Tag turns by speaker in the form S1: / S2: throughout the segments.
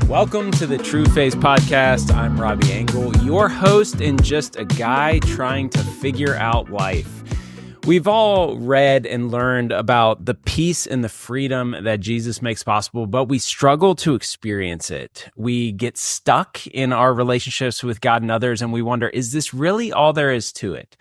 S1: Welcome to the Trueface Podcast. I'm Robbie Engel, your host and just a guy trying to figure out life. We've all read and learned about the peace and the freedom that Jesus makes possible, but we struggle to experience it. We get stuck in our relationships with God and others, and we wonder, is this really all there is to it?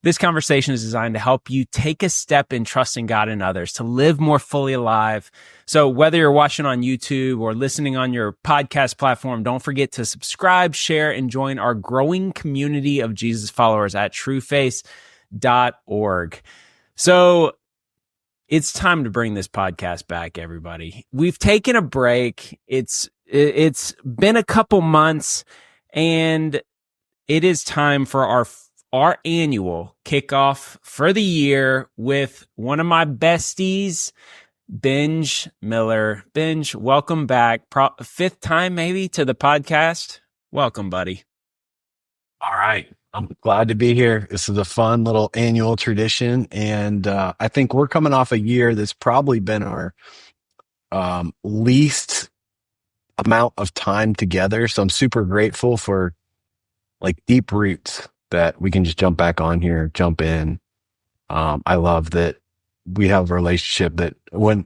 S1: This conversation is designed to help you take a step in trusting God and others, to live more fully alive. So whether you're watching on YouTube or listening on your podcast platform, don't forget to subscribe, share, and join our growing community of Jesus followers at trueface.org. So it's time to bring this podcast back, everybody. We've taken a break. It's been a couple months, and it is time for our annual kickoff for the year with one of my besties, Benj Miller. Benj, welcome back. Fifth time maybe to the podcast. Welcome, buddy.
S2: All right. I'm glad to be here. This is a fun little annual tradition. And I think we're coming off a year that's probably been our least amount of time together. So I'm super grateful for deep roots that we can just jump back on here, jump in. I love that we have a relationship that when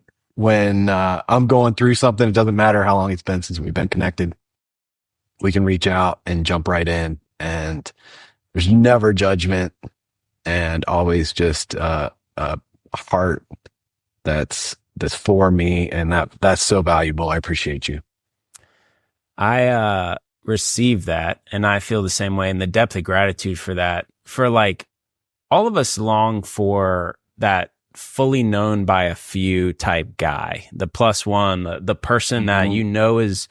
S2: I'm going through something, it doesn't matter how long it's been since we've been connected. We can reach out and jump right in, and there's never judgment, and always just a heart that's for me, and that's so valuable. I appreciate you.
S1: I receive that, and I feel the same way, and the depth of gratitude for that. For all of us long for that fully known by a few type guy, the plus one, the person that you know is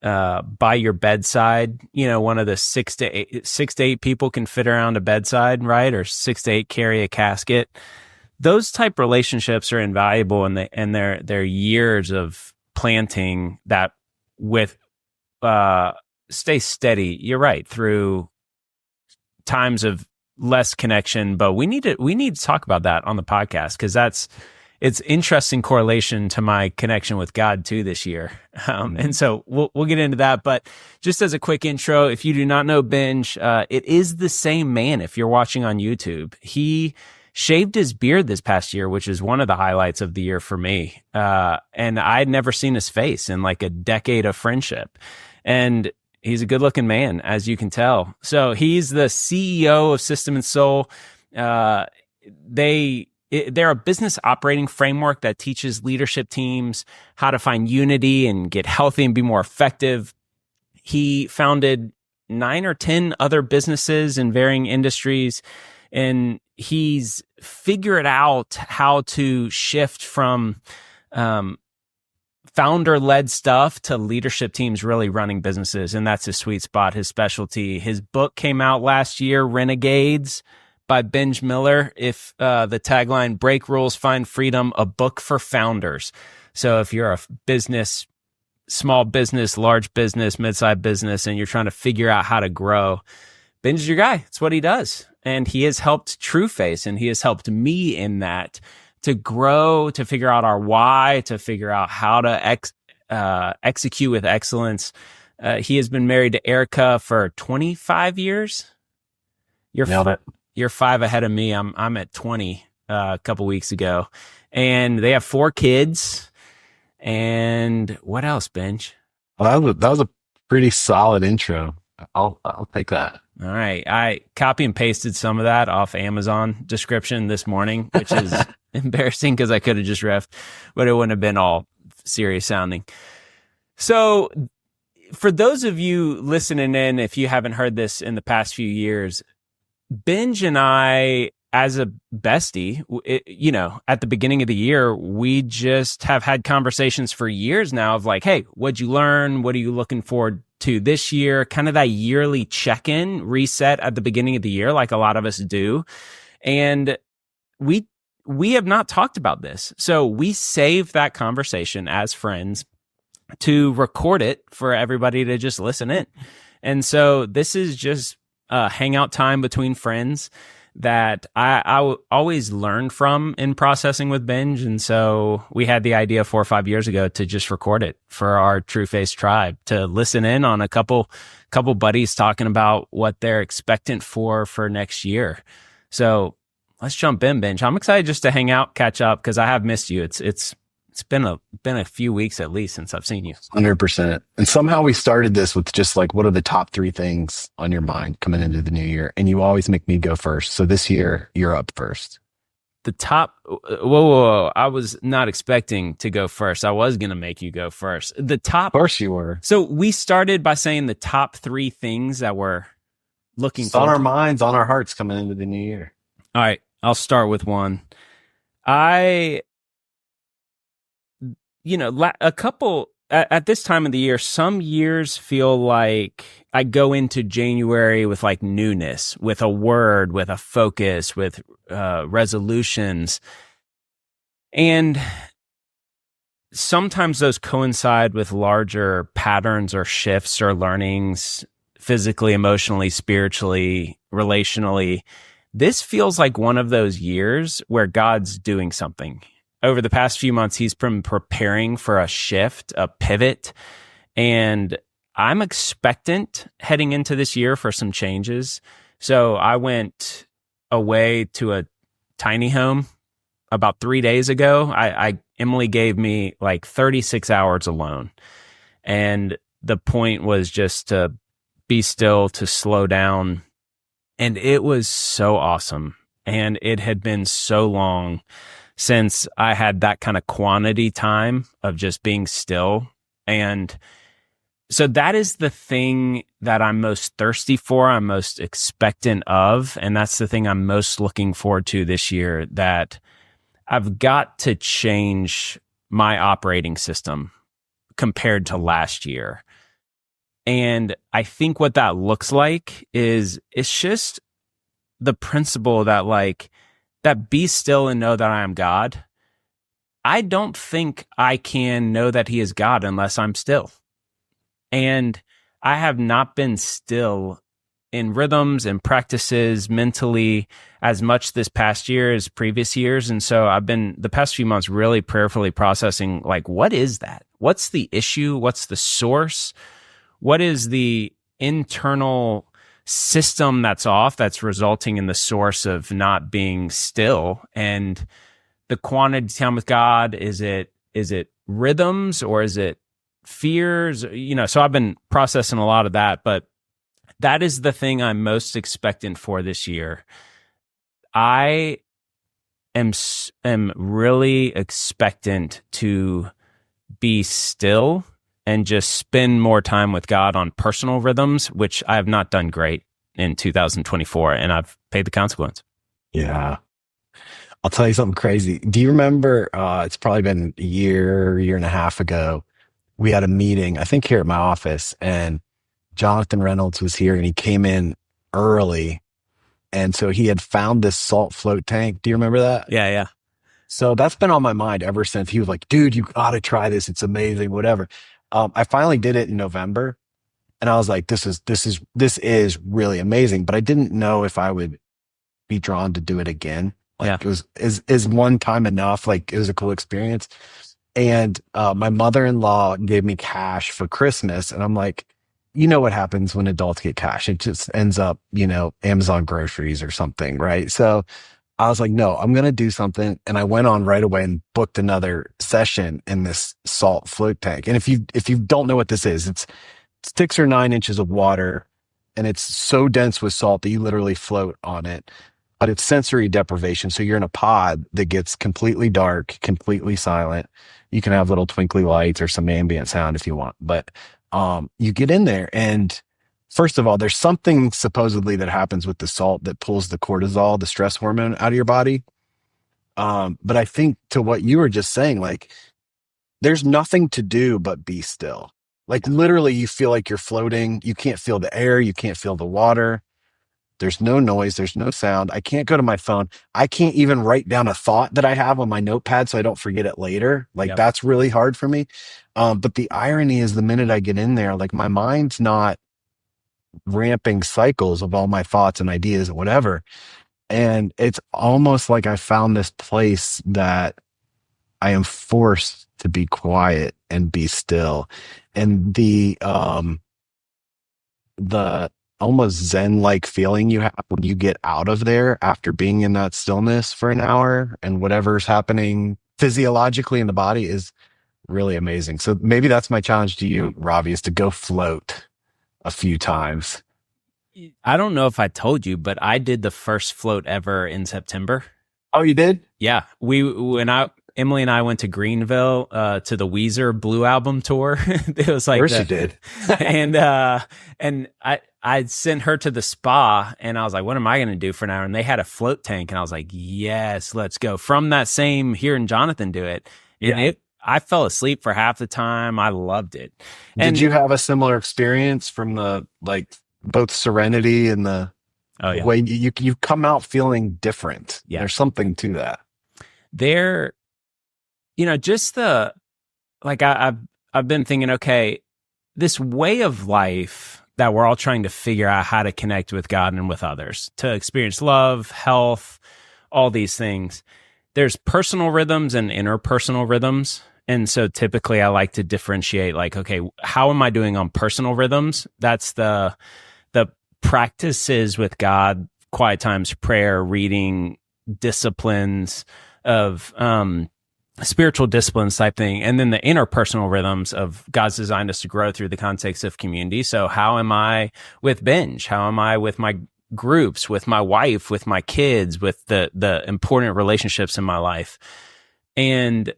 S1: by your bedside. You know, one of the 6 to 8 people can fit around a bedside, right? Or 6 to 8 carry a casket. Those type relationships are invaluable, and they're years of planting that with stay steady. You're right, through times of less connection, but we need to talk about that on the podcast, because it's interesting correlation to my connection with God too this year. And so we'll get into that. But just as a quick intro, if you do not know Benj, it is the same man. If you're watching on YouTube, he shaved his beard this past year, which is one of the highlights of the year for me. And I'd never seen his face in a decade of friendship. And he's a good-looking man, as you can tell. So he's the CEO of System and Soul. They're a business operating framework that teaches leadership teams how to find unity and get healthy and be more effective. He founded 9 or 10 other businesses in varying industries, and he's figured out how to shift from founder-led stuff to leadership teams really running businesses, and that's his sweet spot, his specialty. His book came out last year, Renegades, by Benj Miller. If the tagline, "Break Rules, Find Freedom, a book for founders." So if you're a business, small business, large business, mid-sized business, and you're trying to figure out how to grow, Benj is your guy. It's what he does. And he has helped Trueface, and he has helped me in that, to grow, to figure out our why, to figure out how to execute with excellence. He has been married to Erica for 25 years.
S2: Nailed it.
S1: You're 5 ahead of me. I'm at 20 a couple weeks ago, and they have 4 kids. And what else, Benj?
S2: Well, that was a pretty solid intro. I'll take that.
S1: All right. I copy and pasted some of that off Amazon description this morning, which is embarrassing because I could have just riffed, but it wouldn't have been all serious sounding. So for those of you listening in, if you haven't heard this in the past few years, Benj and I, as a bestie, at the beginning of the year, we just have had conversations for years now of hey, what'd you learn? What are you looking forward to this year? Kind of that yearly check-in reset at the beginning of the year, like a lot of us do. And we have not talked about this. So we saved that conversation as friends to record it for everybody to just listen in. And so this is just hangout time between friends that always learned from in processing with binge. And so we had the idea 4 or 5 years ago to just record it for our Trueface tribe, to listen in on a couple buddies talking about what they're expectant for next year. So let's jump in, binge. I'm excited just to hang out, catch up, because I have missed you. It's been a few weeks at least since I've seen you.
S2: 100%. And somehow we started this with just like, what are the top 3 things on your mind coming into the new year? And you always make me go first. So this year, you're up first.
S1: The top, whoa. I was not expecting to go first. I was going to make you go first. The top.
S2: Of course you were.
S1: So we started by saying the top 3 things that we're looking for.
S2: On our minds, on our hearts coming into the new year.
S1: All right. I'll start with one. A couple at this time of the year, some years feel like I go into January with like newness, with a word, with a focus, with resolutions. And sometimes those coincide with larger patterns or shifts or learnings, physically, emotionally, spiritually, relationally. This feels like one of those years where God's doing something. Over the past few months, he's been preparing for a shift, a pivot, and I'm expectant heading into this year for some changes. So I went away to a tiny home about 3 days ago. Emily gave me like 36 hours alone, and the point was just to be still, to slow down, and it was so awesome. And it had been so long since I had that kind of quantity time of just being still. And so that is the thing that I'm most thirsty for, I'm most expectant of. And that's the thing I'm most looking forward to this year, that I've got to change my operating system compared to last year. And I think what that looks like is it's just the principle that that be still and know that I am God. I don't think I can know that he is God unless I'm still. And I have not been still in rhythms and practices mentally as much this past year as previous years. And so I've been the past few months really prayerfully processing, like, what is that? What's the issue? What's the source? What is the internal system that's off, that's resulting in the source of not being still? And the quantity time with God, is it rhythms, or is it fears? So I've been processing a lot of that, but that is the thing I'm most expectant for this year. I am really expectant to be still and just spend more time with God on personal rhythms, which I have not done great in 2024, and I've paid the consequence.
S2: Yeah. I'll tell you something crazy. Do you remember, it's probably been a year and a half ago, we had a meeting, I think here at my office, and Jonathan Reynolds was here, and he came in early. And so he had found this salt float tank. Do you remember that?
S1: Yeah.
S2: So that's been on my mind ever since. He was like, dude, you got to try this. It's amazing, whatever. I finally did it in November, and I was like, this is really amazing, but I didn't know if I would be drawn to do it again. Like, it is one time enough? Like, it was a cool experience. And my mother-in-law gave me cash for Christmas, and I'm like, you know what happens when adults get cash? It just ends up, Amazon groceries or something, right? So I was like, no, I'm going to do something. And I went on right away and booked another session in this salt float tank. And if you don't know what this is, it's 6 or 9 inches of water, and it's so dense with salt that you literally float on it. But it's sensory deprivation. So you're in a pod that gets completely dark, completely silent. You can have little twinkly lights or some ambient sound if you want. But you get in there, and first of all, there's something supposedly that happens with the salt that pulls the cortisol, the stress hormone, out of your body. But I think to what you were just saying, like, there's nothing to do but be still. Like, literally, you feel like you're floating. You can't feel the air. You can't feel the water. There's no noise. There's no sound. I can't go to my phone. I can't even write down a thought that I have on my notepad so I don't forget it later. Like, that's really hard for me. But the irony is, the minute I get in there, like, my mind's not ramping cycles of all my thoughts and ideas and whatever. And it's almost like I found this place that I am forced to be quiet and be still. And the almost zen-like feeling you have when you get out of there after being in that stillness for an hour and whatever's happening physiologically in the body is really amazing. So maybe that's my challenge to you, Robbie, is to go float a few times.
S1: I don't know if I told you, but I did the first float ever in September.
S2: Oh, you did?
S1: Yeah, Emily and I went to Greenville to the Weezer Blue Album tour. It was like,
S2: of course you did.
S1: and I sent her to the spa, and I was like, what am I going to do for an hour? And they had a float tank, and I was like, yes, let's go. From that same hearing Jonathan do it, and I fell asleep for half the time. I loved it.
S2: Did you have a similar experience from the both serenity and the way you come out feeling different? Yeah, there's something to that.
S1: There, just I've been thinking, okay, this way of life that we're all trying to figure out how to connect with God and with others, to experience love, health, all these things. There's personal rhythms and interpersonal rhythms. And so typically I like to differentiate, like, okay, how am I doing on personal rhythms? That's the practices with God, quiet times, prayer, reading, disciplines of spiritual disciplines type thing. And then the interpersonal rhythms of God's designed us to grow through the context of community. So how am I with binge? How am I with my groups, with my wife, with my kids, with the important relationships in my life? And,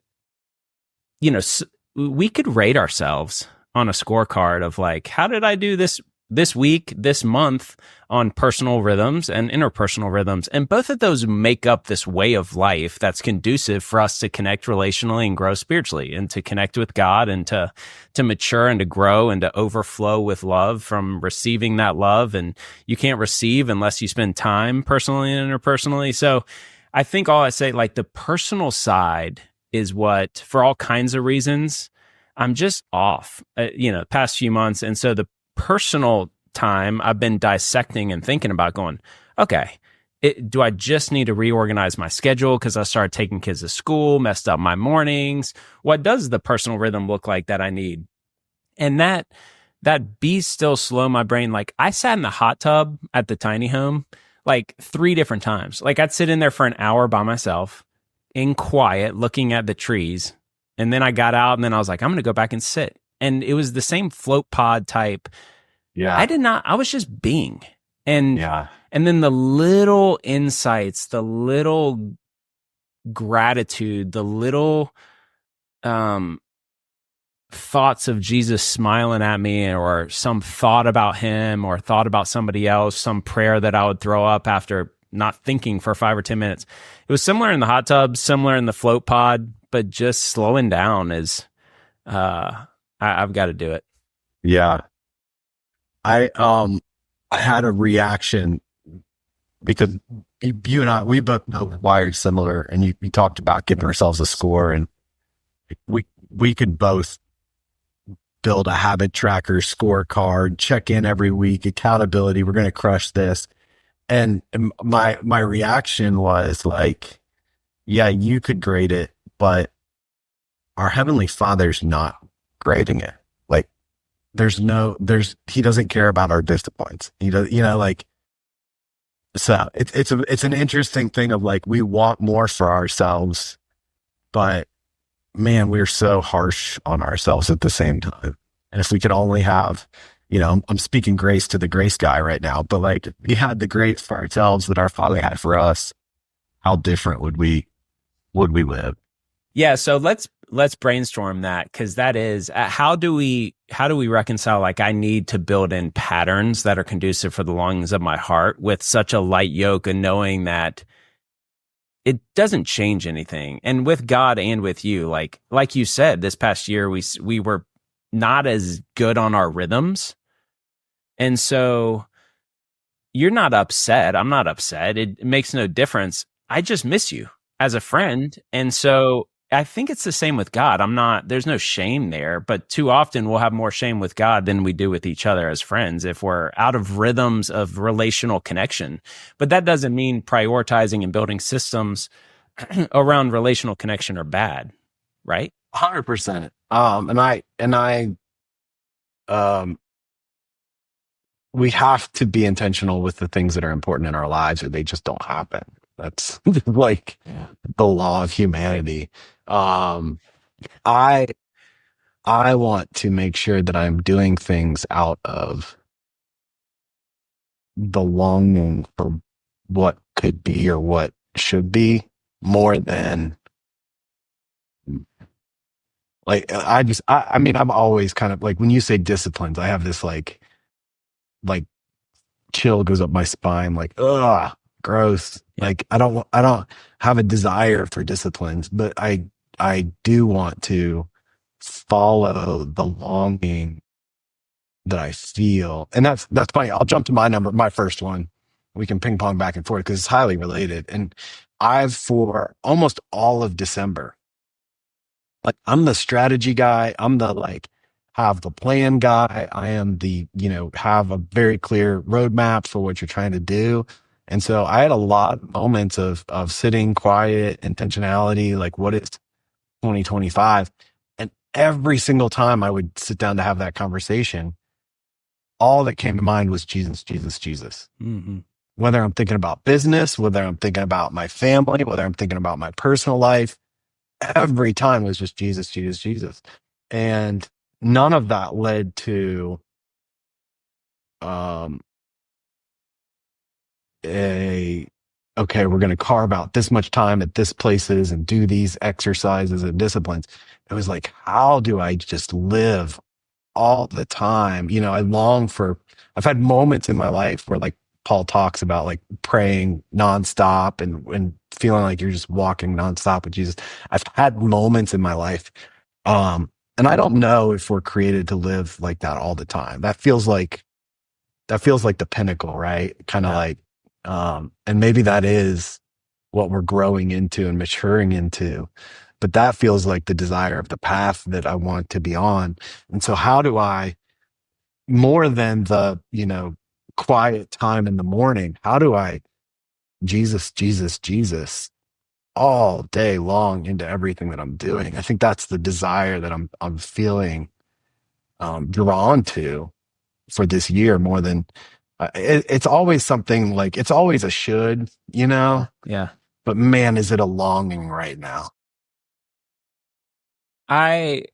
S1: we could rate ourselves on a scorecard of like, how did I do this week, this month on personal rhythms and interpersonal rhythms? And both of those make up this way of life that's conducive for us to connect relationally and grow spiritually, and to connect with God, and to mature and to grow and to overflow with love from receiving that love. And you can't receive unless you spend time personally and interpersonally. So I think all I say, like, the personal side is what, for all kinds of reasons, I'm just off, past few months. And so the personal time I've been dissecting and thinking about, going, okay, do I just need to reorganize my schedule because I started taking kids to school, messed up my mornings? What does the personal rhythm look like that I need? And that be still slow my brain. Like, I sat in the hot tub at the tiny home like 3 different times. Like, I'd sit in there for an hour by myself in quiet, looking at the trees. And then I got out, and then I was like, I'm going to go back and sit. And it was the same float pod type. Yeah. I was just being. And then the little insights, the little gratitude, the little thoughts of Jesus smiling at me, or some thought about him, or thought about somebody else, some prayer that I would throw up after not thinking for 5 or 10 minutes. It was similar in the hot tub, similar in the float pod, but just slowing down is, I've got to do it.
S2: Yeah. I had a reaction because you and I, we both know wired similar, and you talked about giving ourselves a score, and we could both build a habit tracker, scorecard, check in every week, accountability. We're going to crush this. And my reaction was like, yeah, you could grade it, but our Heavenly Father's not grading it. Like, he doesn't care about our disappoints. He does, so it's an interesting thing of like, we want more for ourselves, but man, we're so harsh on ourselves at the same time. And if we could only have, I'm speaking grace to the grace guy right now, but like, if we had the grace for ourselves that our Father had for us, how different would we live?
S1: Yeah. So let's brainstorm that, because that is, how do we reconcile, like, I need to build in patterns that are conducive for the longings of my heart with such a light yoke, and knowing that it doesn't change anything. And with God and with you, like you said, this past year, we were not as good on our rhythms. And so you're not upset. I'm not upset. It makes no difference. I just miss you as a friend. And so, I think it's the same with God. There's no shame there, but too often we'll have more shame with God than we do with each other as friends if we're out of rhythms of relational connection. But that doesn't mean prioritizing and building systems around relational connection are bad, right?
S2: 100%. Um, we have to be intentional with the things that are important in our lives or they just don't happen. That's like the law of humanity. Um, I, I want to make sure that I'm doing things out of the longing for what could be or what should be more than like I mean I'm always kind of like when you say disciplines, I have this like chill goes up my spine, like ugh, gross.
S1: Yeah.
S2: Like I don't have a desire for disciplines, but I do want to follow the longing that I feel. And that's funny. I'll jump to my first one. We can ping pong back and forth because it's highly related. And I've for almost all of December, like I'm the strategy guy. I'm the like have the plan guy. I am the, have a very clear roadmap for what you're trying to do. And so I had a lot of moments of sitting quiet, intentionality, like what is 2025? And every single time I would sit down to have that conversation, all that came to mind was Jesus, Jesus, Jesus.
S1: Mm-hmm.
S2: Whether I'm thinking about business, whether I'm thinking about my family, whether I'm thinking about my personal life, every time was just Jesus, Jesus, Jesus. And none of that led to okay, we're going to carve out this much time at this places and do these exercises and disciplines. It was like, how do I just live all the time? I've had moments in my life where like Paul talks about like praying nonstop and feeling like you're just walking nonstop with Jesus. I've had moments in my life. And I don't know if we're created to live like that all the time. That feels like the pinnacle, right? Kind of like, and maybe that is what we're growing into and maturing into, but that feels like the desire of the path that I want to be on. And so how do I, more than the, quiet time in the morning, how do I Jesus, Jesus, Jesus all day long into everything that I'm doing? I think that's the desire that I'm feeling, drawn to for this year more than it's always something like it's always a should,
S1: Yeah.
S2: but man, is it a longing right now?
S1: I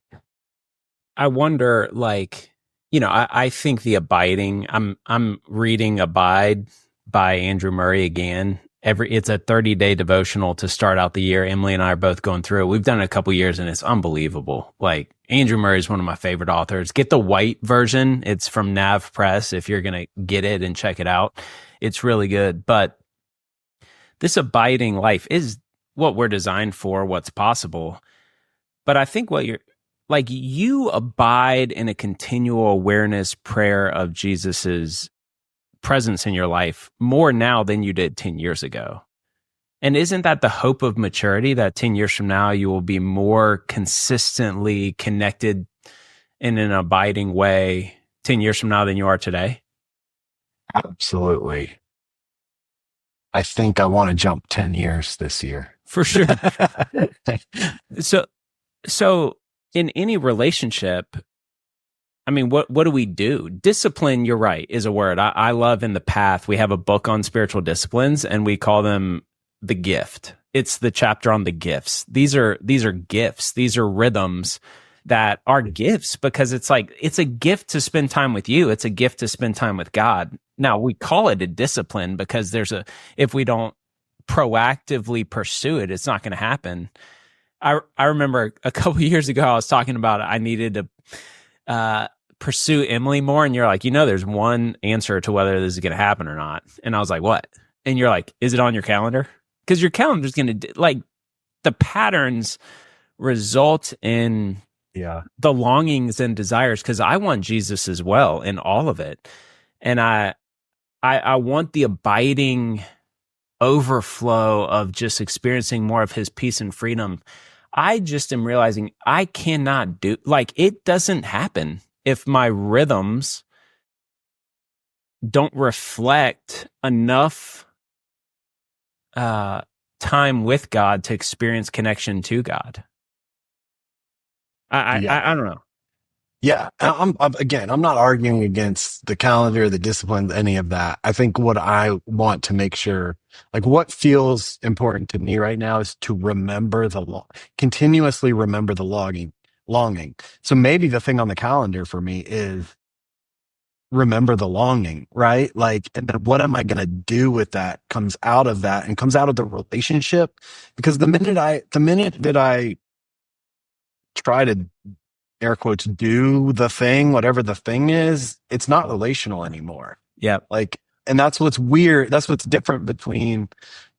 S1: wonder, like, I think the abiding. I'm reading Abide by Andrew Murray again. It's a 30-day devotional to start out the year. Emily and I are both going through it. We've done it a couple years and it's unbelievable. Like Andrew Murray is one of my favorite authors. Get the white version. It's from Nav Press if you're going to get it and check it out. It's really good. But this abiding life is what we're designed for, what's possible. But I think you abide in a continual awareness prayer of Jesus's presence in your life more now than you did 10 years ago. And isn't that the hope of maturity, that 10 years from now you will be more consistently connected in an abiding way 10 years from now than you are today?
S2: Absolutely. I think I want to jump 10 years this year.
S1: For sure. So in any relationship, I mean, what do we do? Discipline, you're right, is a word. I love in the path. We have a book on spiritual disciplines and we call them the gift. It's the chapter on the gifts. These are gifts. These are rhythms that are gifts because it's like, it's a gift to spend time with you. It's a gift to spend time with God. Now we call it a discipline because if we don't proactively pursue it, it's not going to happen. I remember a couple of years ago, I was talking about I needed to pursue Emily more. And you're like, there's one answer to whether this is going to happen or not. And I was like, what? And you're like, is it on your calendar? Because your calendar's going to, like, the patterns result in the longings and desires. Because I want Jesus as well in all of it. And I want the abiding overflow of just experiencing more of his peace and freedom. I just am realizing I cannot do, like, it doesn't happen if my rhythms don't reflect enough time with God to experience connection to God. I don't know.
S2: Yeah, I'm not arguing against the calendar, the discipline, any of that. I think what I want to make sure, like what feels important to me right now is to remember continuously remember the longing. So maybe the thing on the calendar for me is remember the longing, right? Like, and then what am I going to do with that comes out of that and comes out of the relationship. Because the minute that I try to air quotes do the thing, whatever the thing is, it's not relational anymore.
S1: Yeah.
S2: Like, and that's what's weird. That's what's different between,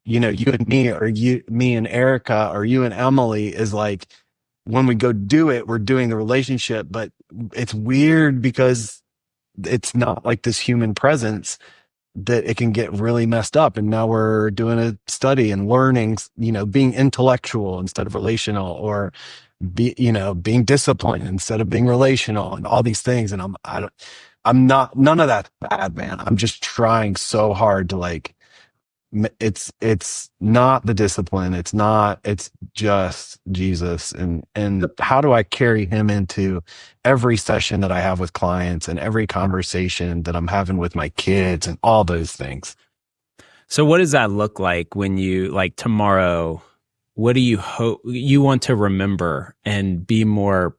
S2: you and me, or me and Erica, or you and Emily, is like when we go do it, we're doing the relationship, but it's weird because it's not like this human presence that it can get really messed up. And now we're doing a study and learning, being intellectual instead of relational, or being disciplined instead of being relational, and all these things. And I'm not, none of that's bad, man. I'm just trying so hard to like, it's not the discipline. It's just Jesus. And how do I carry him into every session that I have with clients and every conversation that I'm having with my kids and all those things?
S1: So what does that look like when you, like, tomorrow, what do you hope you want to remember and be more,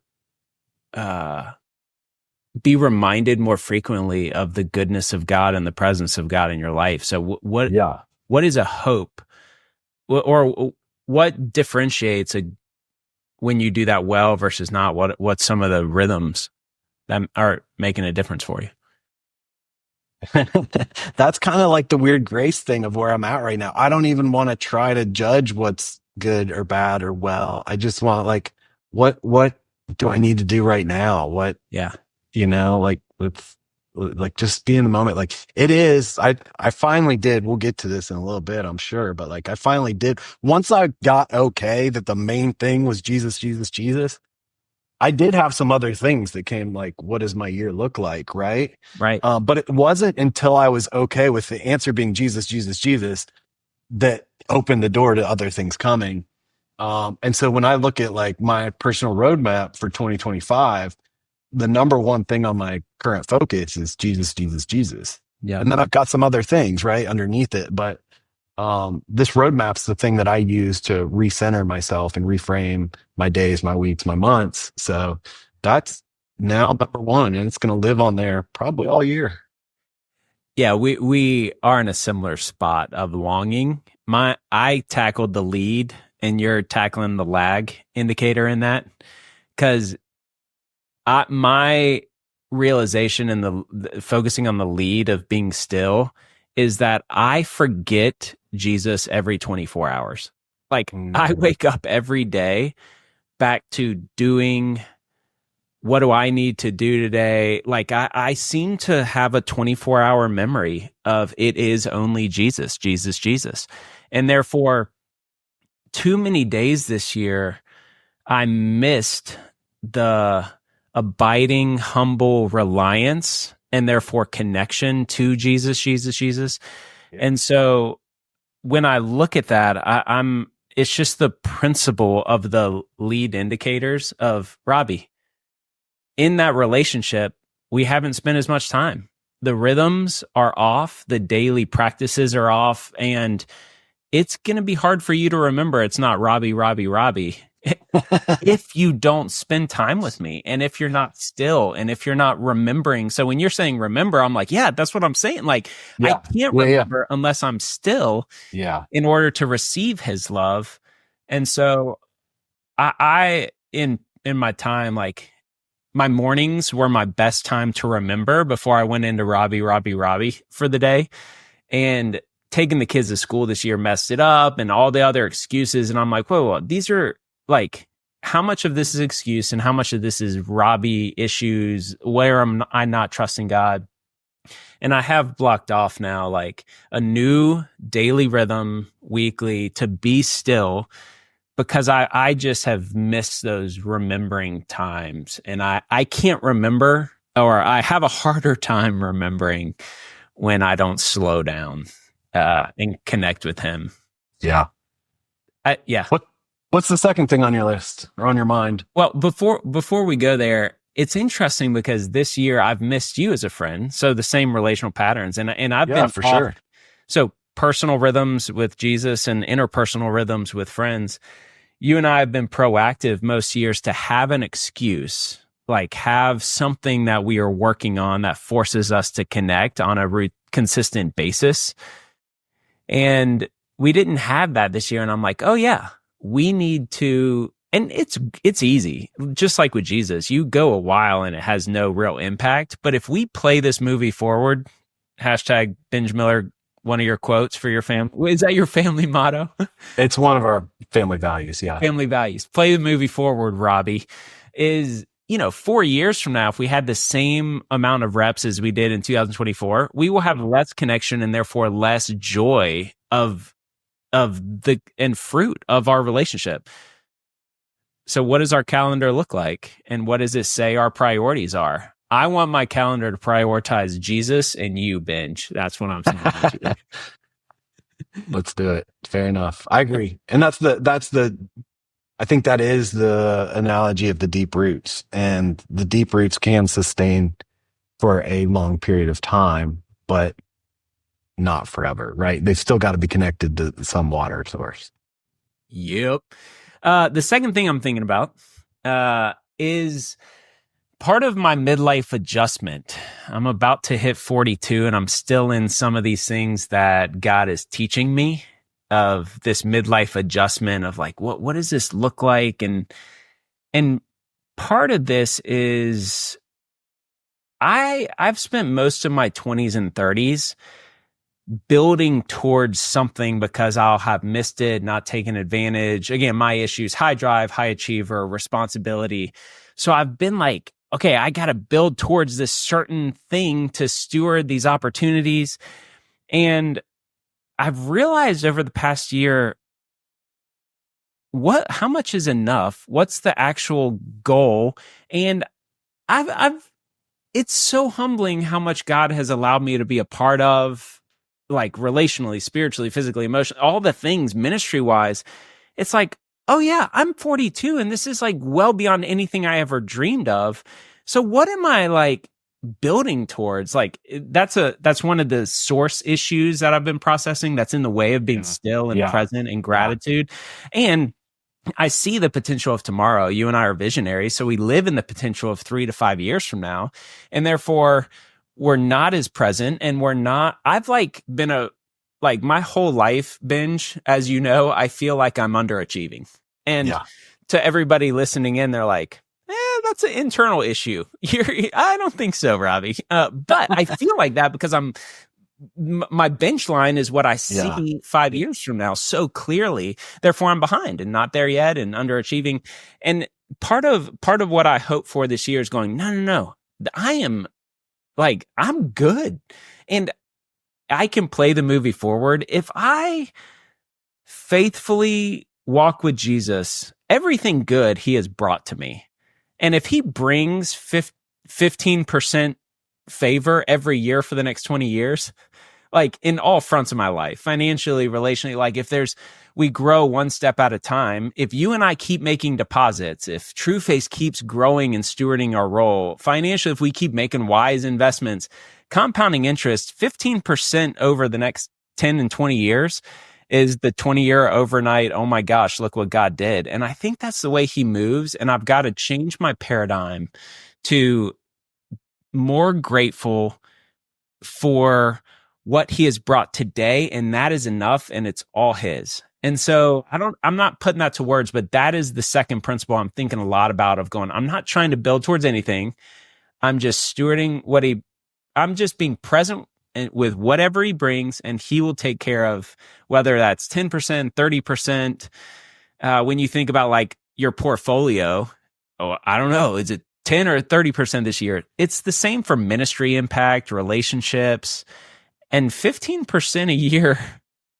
S1: be reminded more frequently of the goodness of God and the presence of God in your life? So what is a hope, or what differentiates when you do that well versus not? What's some of the rhythms that are making a difference for you?
S2: That's kind of like the weird grace thing of where I'm at right now. I don't even want to try to judge what's good or bad or well. I just want, like, what do I need to do right now?
S1: Yeah.
S2: Like, like just be in the moment. Like, it is, I finally did. We'll get to this in a little bit, I'm sure. But like, I finally did. Once I got okay that the main thing was Jesus, Jesus, Jesus, I did have some other things that came, like, what does my year look like? Right.
S1: Right.
S2: But it wasn't until I was okay with the answer being Jesus, Jesus, Jesus, that opened the door to other things coming. And so when I look at like my personal roadmap for 2025, the number one thing on my current focus is Jesus, Jesus, Jesus.
S1: Yeah.
S2: And then I've got some other things right underneath it. But this roadmap's the thing that I use to recenter myself and reframe my days, my weeks, my months. So that's now number one, and it's going to live on there probably all year.
S1: Yeah, we are in a similar spot of longing. I tackled the lead, and you're tackling the lag indicator in that, because my realization in the focusing on the lead of being still is that I forget Jesus every 24 hours. Like, I wake up every day back to doing, what do I need to do today? Like, I seem to have a 24-hour memory of it is only Jesus, Jesus, Jesus. And therefore, too many days this year, I missed the abiding, humble reliance and therefore connection to Jesus, Jesus, Jesus. Yeah. And so when I look at that, it's just the principle of the lead indicators of Robbie. In that relationship, we haven't spent as much time. The rhythms are off, the daily practices are off, and it's going to be hard for you to remember it's not Robbie, Robbie, Robbie if you don't spend time with me, and if you're not still, and if you're not remembering. So when you're saying remember, I'm like, yeah, that's what I'm saying. Like, I can't remember unless I'm still in order to receive his love. And so I in my time, like, my mornings were my best time to remember before I went into Robbie, Robbie, Robbie for the day. And taking the kids to school this year messed it up, and all the other excuses. And I'm like, whoa, these are, like, how much of this is excuse and how much of this is Robbie issues? Where am I not trusting God? And I have blocked off now, like, a new daily rhythm weekly to be still, because I just have missed those remembering times, and I can't remember, or I have a harder time remembering when I don't slow down and connect with him.
S2: Yeah.
S1: Yeah.
S2: What's the second thing on your list or on your mind?
S1: Well, before we go there, it's interesting because this year I've missed you as a friend. So the same relational patterns, and I've been
S2: for sure.
S1: So personal rhythms with Jesus and interpersonal rhythms with friends. You and I have been proactive most years to have an excuse, like have something that we are working on that forces us to connect on a consistent basis. And we didn't have that this year. And I'm like, oh yeah, we need to, and it's easy. Just like with Jesus, you go a while and it has no real impact. But if we play this movie forward, hashtag Binge Miller, one of your quotes for your family. Is that your family motto?
S2: It's one of our family values. Yeah.
S1: Family values. Play the movie forward, Robbie. Is, 4 years from now, if we had the same amount of reps as we did in 2024, we will have less connection and therefore less joy of the and fruit of our relationship. So what does our calendar look like? And what does it say our priorities are? I want my calendar to prioritize Jesus and you, Binge. That's what I'm saying.
S2: Let's do it. Fair enough. I agree. And I think that is the analogy of the deep roots, and the deep roots can sustain for a long period of time, but not forever, right? They've still got to be connected to some water source.
S1: Yep. The second thing I'm thinking about is part of my midlife adjustment. I'm about to hit 42 and I'm still in some of these things that God is teaching me of this midlife adjustment of like, what does this look like? And part of this is I've spent most of my 20s and 30s building towards something because I'll have missed it, not taken advantage. Again, my issues, high drive, high achiever, responsibility. So I've been like, okay, I got to build towards this certain thing to steward these opportunities. And I've realized over the past year, how much is enough? What's the actual goal? And it's so humbling how much God has allowed me to be a part of, like relationally, spiritually, physically, emotionally, all the things ministry wise. It's like, oh yeah, I'm 42 and this is like well beyond anything I ever dreamed of. So what am I like building towards? Like that's one of the source issues that I've been processing that's in the way of being still and present and gratitude. And I see the potential of tomorrow. You and I are visionaries, so we live in the potential of 3 to 5 years from now. And therefore we're not as present, and I've like been my whole life, Binge, as you know, I feel like I'm underachieving. And to everybody listening in, they're like, that's an internal issue. I don't think so, Robbie. But I feel like that because my bench line is what I see 5 years from now so clearly. Therefore, I'm behind and not there yet and underachieving. And part of what I hope for this year is going, no. I'm good. And I can play the movie forward. If I faithfully walk with Jesus, everything good he has brought to me. And if he brings 15% favor every year for the next 20 years, like in all fronts of my life, financially, relationally, like we grow one step at a time. If you and I keep making deposits, if Trueface keeps growing and stewarding our role, financially, if we keep making wise investments, compounding interest, 15% over the next 10 and 20 years is the 20-year overnight, oh my gosh, look what God did. And I think that's the way he moves. And I've got to change my paradigm to more grateful for what he has brought today. And that is enough. And it's all his. And so I'm not putting that to words, but that is the second principle I'm thinking a lot about of going, I'm not trying to build towards anything. I'm just stewarding I'm just being present with whatever he brings, and he will take care of whether that's 10%, 30%. When you think about like your portfolio, I don't know, is it 10 or 30% this year? It's the same for ministry impact, relationships, and 15% a year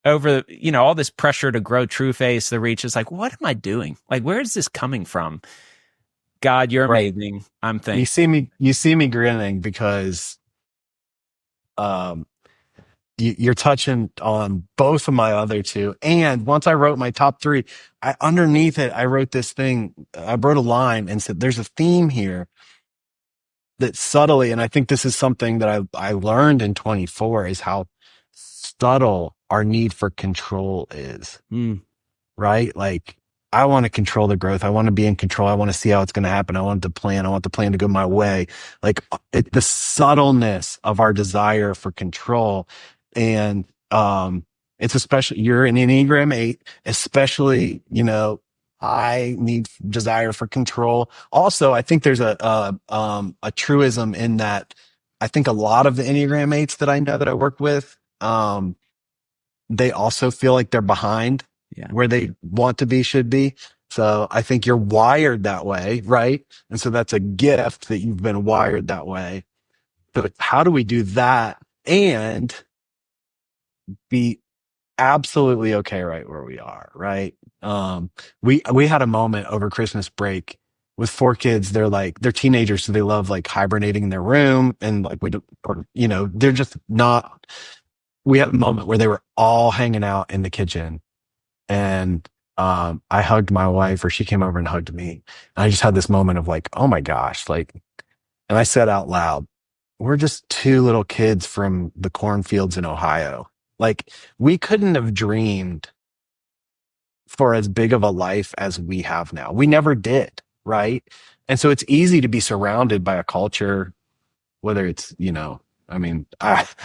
S1: over, all this pressure to grow Trueface, the reach is like, what am I doing? Like, where is this coming from? God, you're
S2: Right.
S1: amazing. I'm
S2: You
S1: thankful.
S2: see me grinning because um you're touching on both of my other two. And once I wrote my top three, underneath it, I wrote this thing. I wrote a line and said, there's a theme here that subtly, and I think this is something that I learned in 24 is how subtle our need for control is.
S1: Mm,
S2: Right? Like I want to control the growth. I want to be in control. I want to see how it's going to happen. I want the plan. I want the plan to go my way. Like the subtleness of our desire for control. And, it's especially, you're an Enneagram 8, especially, I need desire for control. Also, I think there's a truism in that. I think a lot of the Enneagram 8s that I know that I work with, they also feel like they're behind
S1: yeah.
S2: where they want to be, should be. So I think you're wired that way, right? And so that's a gift that you've been wired that way. But how do we do that and be absolutely okay right where we are, right? We had a moment over Christmas break with 4 kids. They're teenagers, so they love like hibernating in their room and like they're just not. We had a moment where they were all hanging out in the kitchen, and I hugged my wife, or she came over and hugged me. And I just had this moment of like, oh my gosh, like, and I said out loud, we're just 2 little kids from the cornfields in Ohio. Like, we couldn't have dreamed for as big of a life as we have now. We never did, right? And so it's easy to be surrounded by a culture, whether it's, I mean, I've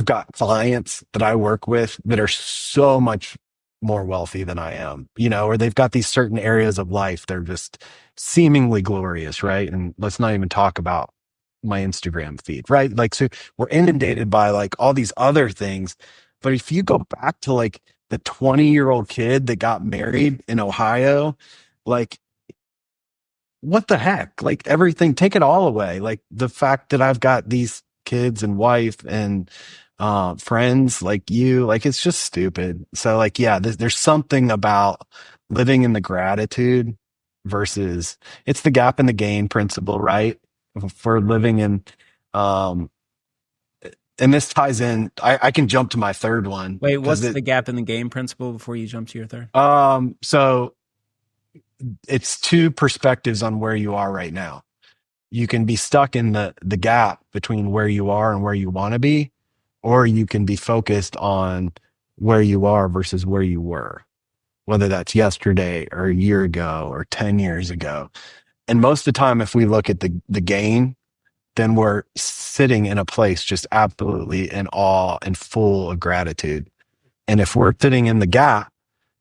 S2: got clients that I work with that are so much more wealthy than I am, or they've got these certain areas of life. They're just seemingly glorious, right? And let's not even talk about my Instagram feed, right? Like, so we're inundated by like all these other things. But if you go back to like the 20-year-old kid that got married in Ohio, like, what the heck? Like everything, take it all away. Like the fact that I've got these kids and wife and friends like you, like it's just stupid. So like, yeah, there's something about living in the gratitude versus it's the gap in the gain principle, right? For living in, um, and this ties in, I can jump to my third one
S1: Wait,
S2: because
S1: what's the gap in the game principle before you jump to your third?
S2: so it's 2 perspectives on where you are right now. You can be stuck in the gap between where you are and where you want to be, or you can be focused on where you are versus where you were, whether that's yesterday or a year ago or 10 years ago. And most of the time, if we look at the gain, then we're sitting in a place just absolutely in awe and full of gratitude. And if we're sitting in the gap,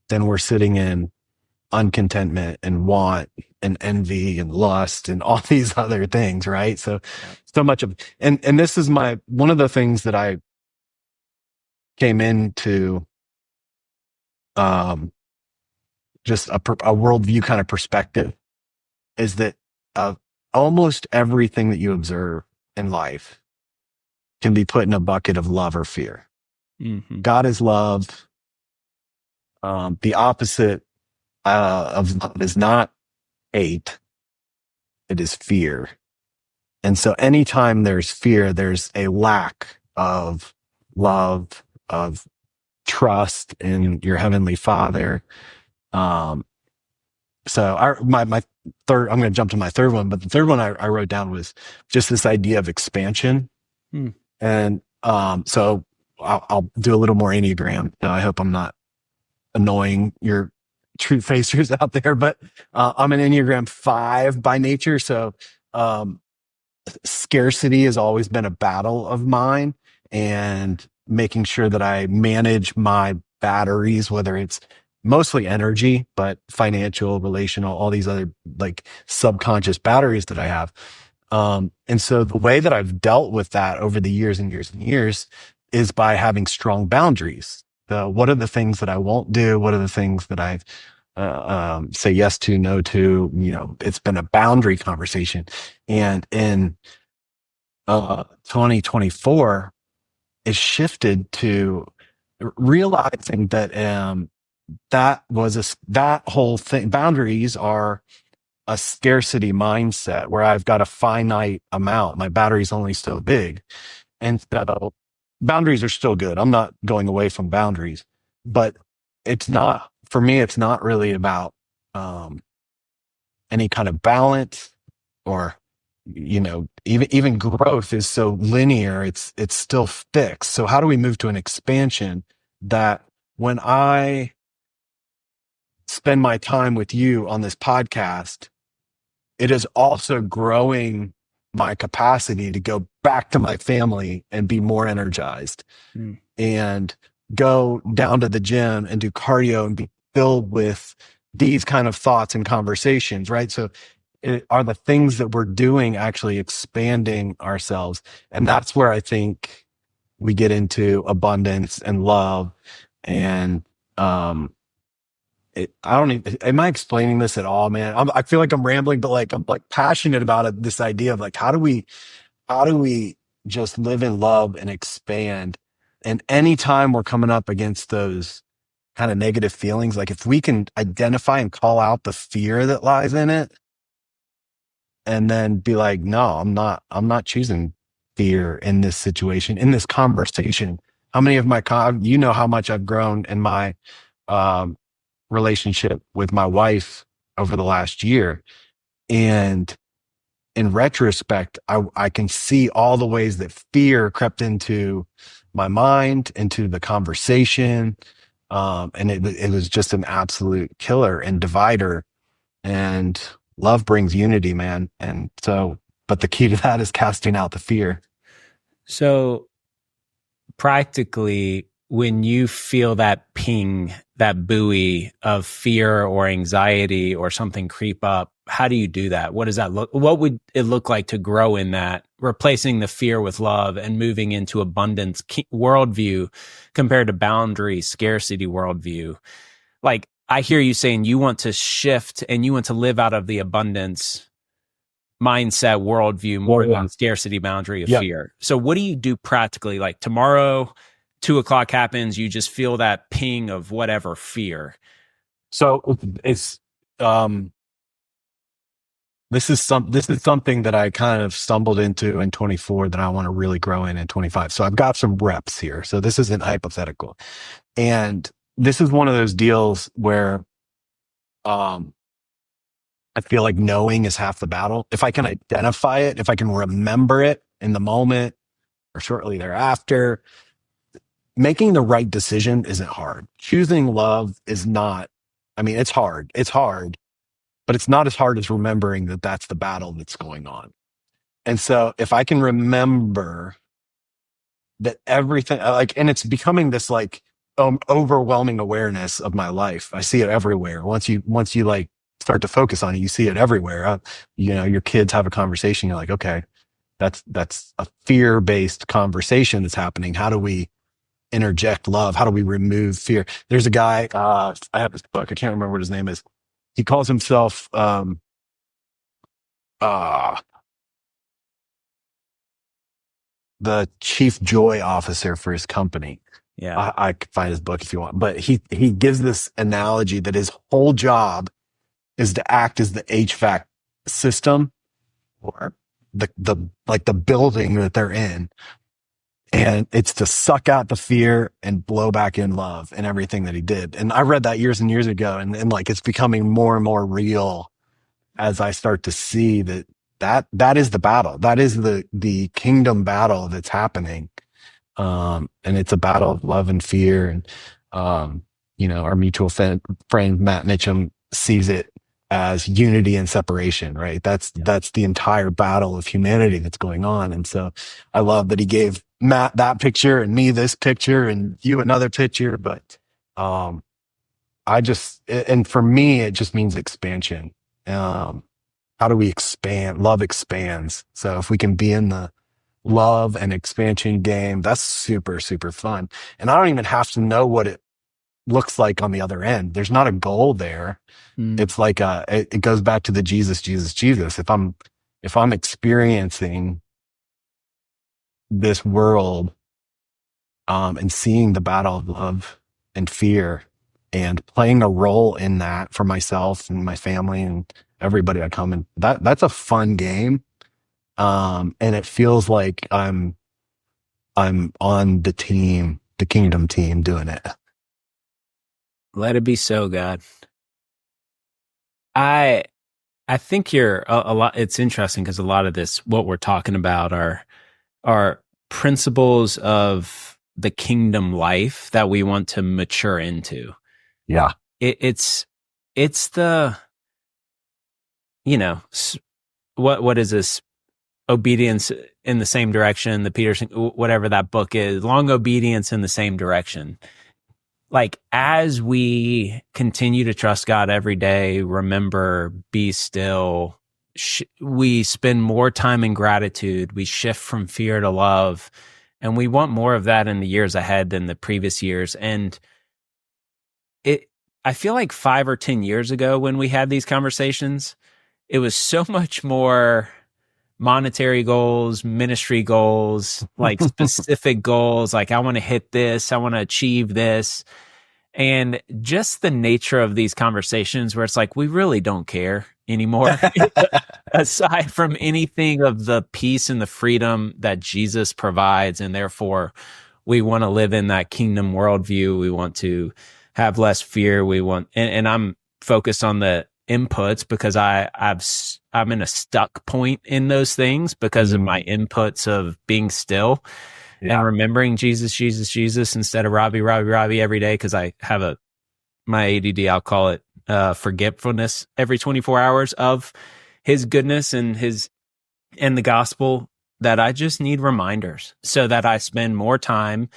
S2: then we're sitting in uncontentment and want and envy and lust and all these other things, right? So much of, and this is one of the things that I came into, just a worldview kind of perspective is that, almost everything that you observe in life can be put in a bucket of love or fear.
S1: Mm-hmm.
S2: God is love. The opposite, of love is not hate. It is fear. And so anytime there's fear, there's a lack of love, of trust in your heavenly Father. So my third, I'm going to jump to my third one, but the third one I wrote down was just this idea of expansion.
S1: Hmm.
S2: And, so I'll do a little more Enneagram. I hope I'm not annoying your true facers out there, but, I'm an Enneagram 5 by nature. So, scarcity has always been a battle of mine, and making sure that I manage my batteries, whether it's mostly energy, but financial, relational, all these other like subconscious batteries that I have. And so the way that I've dealt with that over the years and years and years is by having strong boundaries. What are the things that I won't do? What are the things that I say yes to, no to? It's been a boundary conversation. And in 2024, it shifted to realizing that, that whole thing, boundaries are a scarcity mindset where I've got a finite amount. My battery's only so big. And so boundaries are still good. I'm not going away from boundaries, but it's not, for me, it's not really about, um, any kind of balance or, even growth is so linear. It's still fixed. So how do we move to an expansion that when I spend my time with you on this podcast, it is also growing my capacity to go back to my family and be more energized and go down to the gym and do cardio and be filled with these kind of thoughts and conversations, right? So are the things that we're doing actually expanding ourselves? And that's where I think we get into abundance and love. And I don't even, am I explaining this at all, man? I feel like I'm rambling, but like I'm like passionate about it, this idea of like how do we just live in love and expand? And anytime we're coming up against those kind of negative feelings, like if we can identify and call out the fear that lies in it, and then be like, no, I'm not choosing fear in this situation, in this conversation. How many of how much I've grown in my um, relationship with my wife over the last year. And in retrospect, I can see all the ways that fear crept into my mind, into the conversation. And it was just an absolute killer and divider. And love brings unity, man. And so, but the key to that is casting out the fear.
S1: So practically, when you feel that ping, that buoy of fear or anxiety or something creep up, how do you do that? What does that look? What would it look like to grow in that, replacing the fear with love and moving into abundance worldview compared to boundary scarcity worldview? Like, I hear you saying you want to shift and you want to live out of the abundance mindset worldview more than scarcity boundary of fear. So what do you do practically? Like tomorrow, 2:00 happens, you just feel that ping of whatever fear.
S2: So it's this is something that I kind of stumbled into in 24 that I want to really grow in 25. So I've got some reps here. So this isn't hypothetical. And this is one of those deals where I feel like knowing is half the battle. If I can identify it, if I can remember it in the moment or shortly thereafter, making the right decision isn't hard. Choosing love is not, I mean, it's hard, but it's not as hard as remembering that that's the battle that's going on. And so if I can remember that everything, like, and it's becoming this like overwhelming awareness of my life. I see it everywhere. Once you like start to focus on it, you see it everywhere. Your kids have a conversation. You're like, okay, that's a fear-based conversation that's happening. How do we interject love? How do we remove fear? There's a guy, I have this book. I can't remember what his name is. He calls himself, the chief joy officer for his company.
S1: Yeah.
S2: I can find his book if you want, but he gives this analogy that his whole job is to act as the HVAC system or the building that they're in. And it's to suck out the fear and blow back in love and everything that he did. And I read that years and years ago, and like it's becoming more and more real as I start to see that is the battle. That is the kingdom battle that's happening. And it's a battle of love and fear. And, our mutual friend, Matt Mitchum, sees it as unity and separation, right? That's the entire battle of humanity that's going on. And so I love that he gave Matt that picture and me this picture and you another picture. But, and for me, it just means expansion. How do we expand? Love expands. So if we can be in the love and expansion game, that's super, super fun. And I don't even have to know what it looks like on the other end. There's not a goal there. It's like it goes back to the Jesus. If I'm experiencing this world and seeing the battle of love and fear and playing a role in that for myself and my family and everybody I come in. That's a fun game. And it feels like I'm on the team, the kingdom team doing it.
S1: Let it be so, God. I think you're a lot. It's interesting because a lot of this, what we're talking about, are principles of the kingdom life that we want to mature into.
S2: Yeah.
S1: It's the, what is this? Obedience in the same direction, the Peterson, whatever that book is, long obedience in the same direction. Like, as we continue to trust God every day, remember, be still, we spend more time in gratitude, we shift from fear to love, and we want more of that in the years ahead than the previous years. And I feel like 5 or 10 years ago when we had these conversations, it was so much more monetary goals, ministry goals, like specific goals, like I want to hit this, I want to achieve this. And just the nature of these conversations where it's like, we really don't care anymore, aside from anything of the peace and the freedom that Jesus provides. And therefore, we want to live in that kingdom worldview. We want to have less fear. We want, and I'm focused on the inputs because I'm in a stuck point in those things because of my inputs of being still and remembering Jesus, Jesus, Jesus instead of Robbie, Robbie, Robbie every day. Cause I have my ADD, I'll call it forgetfulness every 24 hours of his goodness and the gospel, that I just need reminders so that I spend more time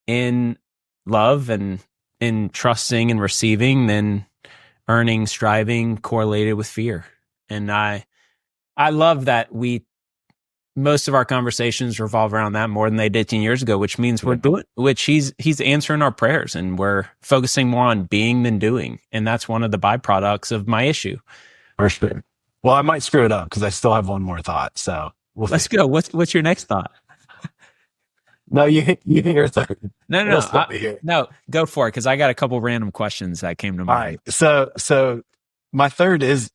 S1: in love and in trusting and receiving than earning, striving, correlated with fear. And I love that most of our conversations revolve around that more than they did 10 years ago, which means he's answering our prayers and we're focusing more on being than doing. And that's one of the byproducts of my issue.
S2: For sure. Well, I might screw it up because I still have one more thought. So
S1: let's go. What's your next thought?
S2: No, you hit your third.
S1: No, go for it. Cause I got a couple random questions that came to mind.
S2: All right. So my third is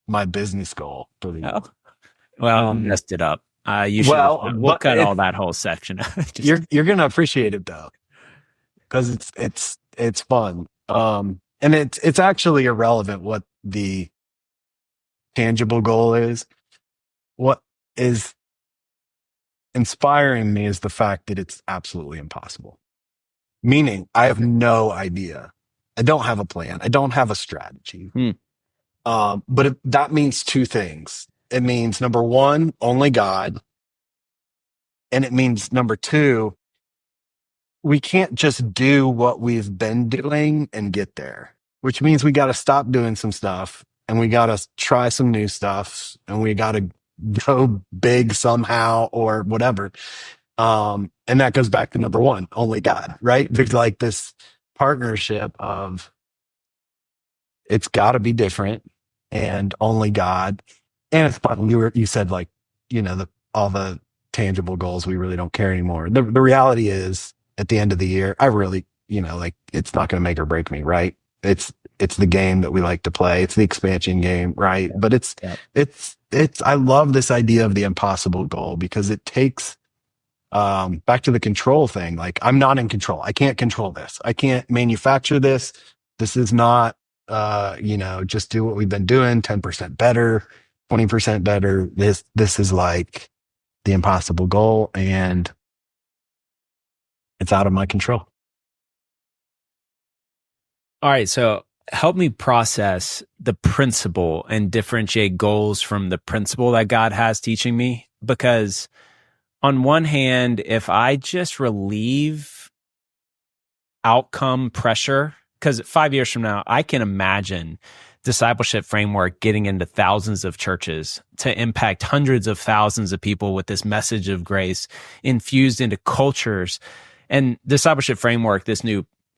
S2: my business goal for the year.
S1: Well, messed it up. We'll cut all that whole section.
S2: You're going to appreciate it though, because it's fun. And it's actually irrelevant what the tangible goal is. What is inspiring me is the fact that it's absolutely impossible. Meaning, I have no idea. I don't have a plan. I don't have a strategy. But that means two things. It means, number one, only God. And it means, number two, we can't just do what we've been doing and get there, which means we got to stop doing some stuff and we got to try some new stuff and we got to go big somehow or whatever. And that goes back to number one, only God, right? There's like this partnership of it's got to be different and only God. And it's fun. You said like, all the tangible goals, we really don't care anymore. The reality is at the end of the year, I really, it's not going to make or break me, right? It's the game that we like to play. It's the expansion game, right? But I love this idea of the impossible goal because it takes, back to the control thing. Like, I'm not in control. I can't control this. I can't manufacture this. This is not, just do what we've been doing, 10% better, 20% better. This is like the impossible goal and it's out of my control.
S1: All right. So help me process the principle and differentiate goals from the principle that God has teaching me. Because on one hand, if I just relieve outcome pressure, because 5 years from now, I can imagine discipleship framework getting into thousands of churches to impact hundreds of thousands of people with this message of grace infused into cultures. And discipleship framework,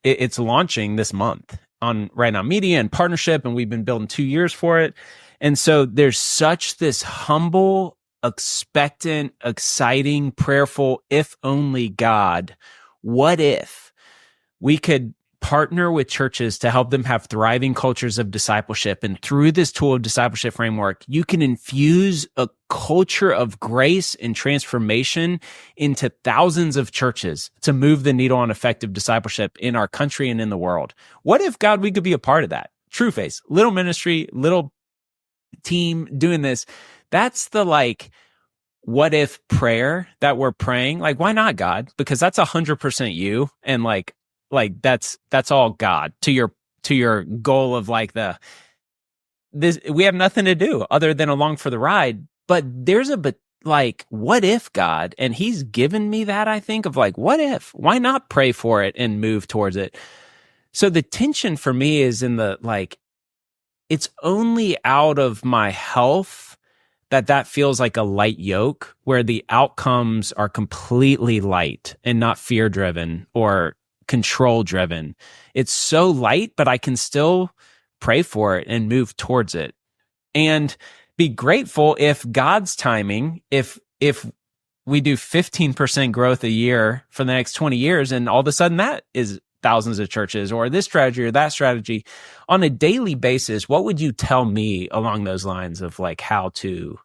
S1: it's launching this month on Right Now Media and partnership, and we've been building 2 years for it. And so there's such this humble, expectant, exciting, prayerful, if only God what if we could partner with churches to help them have thriving cultures of discipleship? And through this tool of discipleship framework, you can infuse a culture of grace and transformation into thousands of churches to move the needle on effective discipleship in our country and in the world. What if, God, we could be a part of that? Trueface, little ministry, little team doing this. That's the what if prayer that we're praying. Why not, God? Because that's 100% you. And that's all God to your goal of this. We have nothing to do other than along for the ride. But there's what if, God? And he's given me that, I think, of what if? Why not pray for it and move towards it? So the tension for me is in it's only out of my health that feels like a light yoke, where the outcomes are completely light and not fear driven or control driven. It's so light, but I can still pray for it and move towards it and be grateful if God's timing, if we do 15% growth a year for the next 20 years, and all of a sudden that is thousands of churches, or this strategy or that strategy on a daily basis, what would you tell me along those lines of how to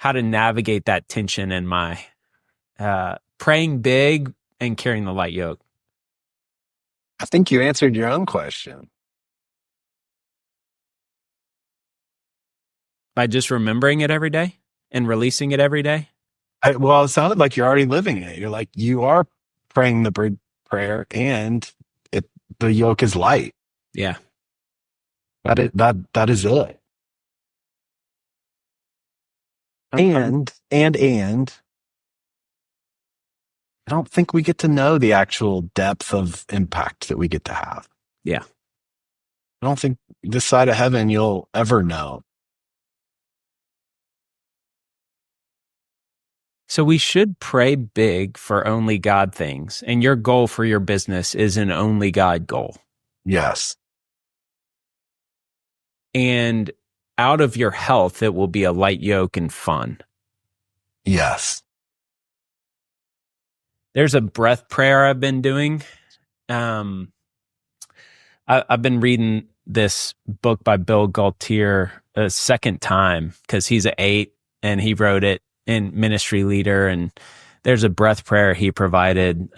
S1: navigate that tension in my praying big and carrying the light yoke?
S2: I think you answered your own question.
S1: By just remembering it every day and releasing it every day?
S2: Well, it sounded like you're already living it. You're you are praying the prayer, and the yoke is light.
S1: Yeah.
S2: That is it. And I don't think we get to know the actual depth of impact that we get to have.
S1: Yeah.
S2: I don't think this side of heaven you'll ever know.
S1: So we should pray big for only God things. And your goal for your business is an only God goal.
S2: Yes.
S1: And out of your health, it will be a light yoke and fun.
S2: Yes.
S1: There's a breath prayer I've been doing. I've been reading this book by Bill Gaultier a second time because he's an 8 and he wrote it in Ministry Leader. And there's a breath prayer he provided.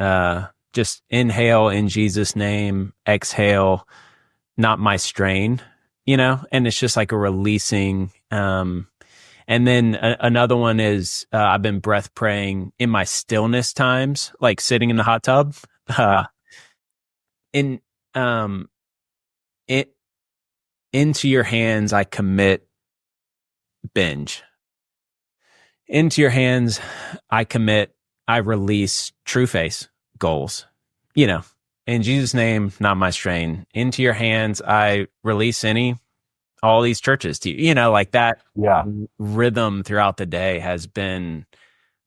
S1: Just inhale in Jesus' name, exhale, not my strain, and it's just like a releasing. And then another one is I've been breath praying in my stillness times, like sitting in the hot tub. Into your hands I commit binge. Into your hands I release Trueface goals. In Jesus' name, not my strain. Into your hands I release all these churches to you. That rhythm throughout the day has been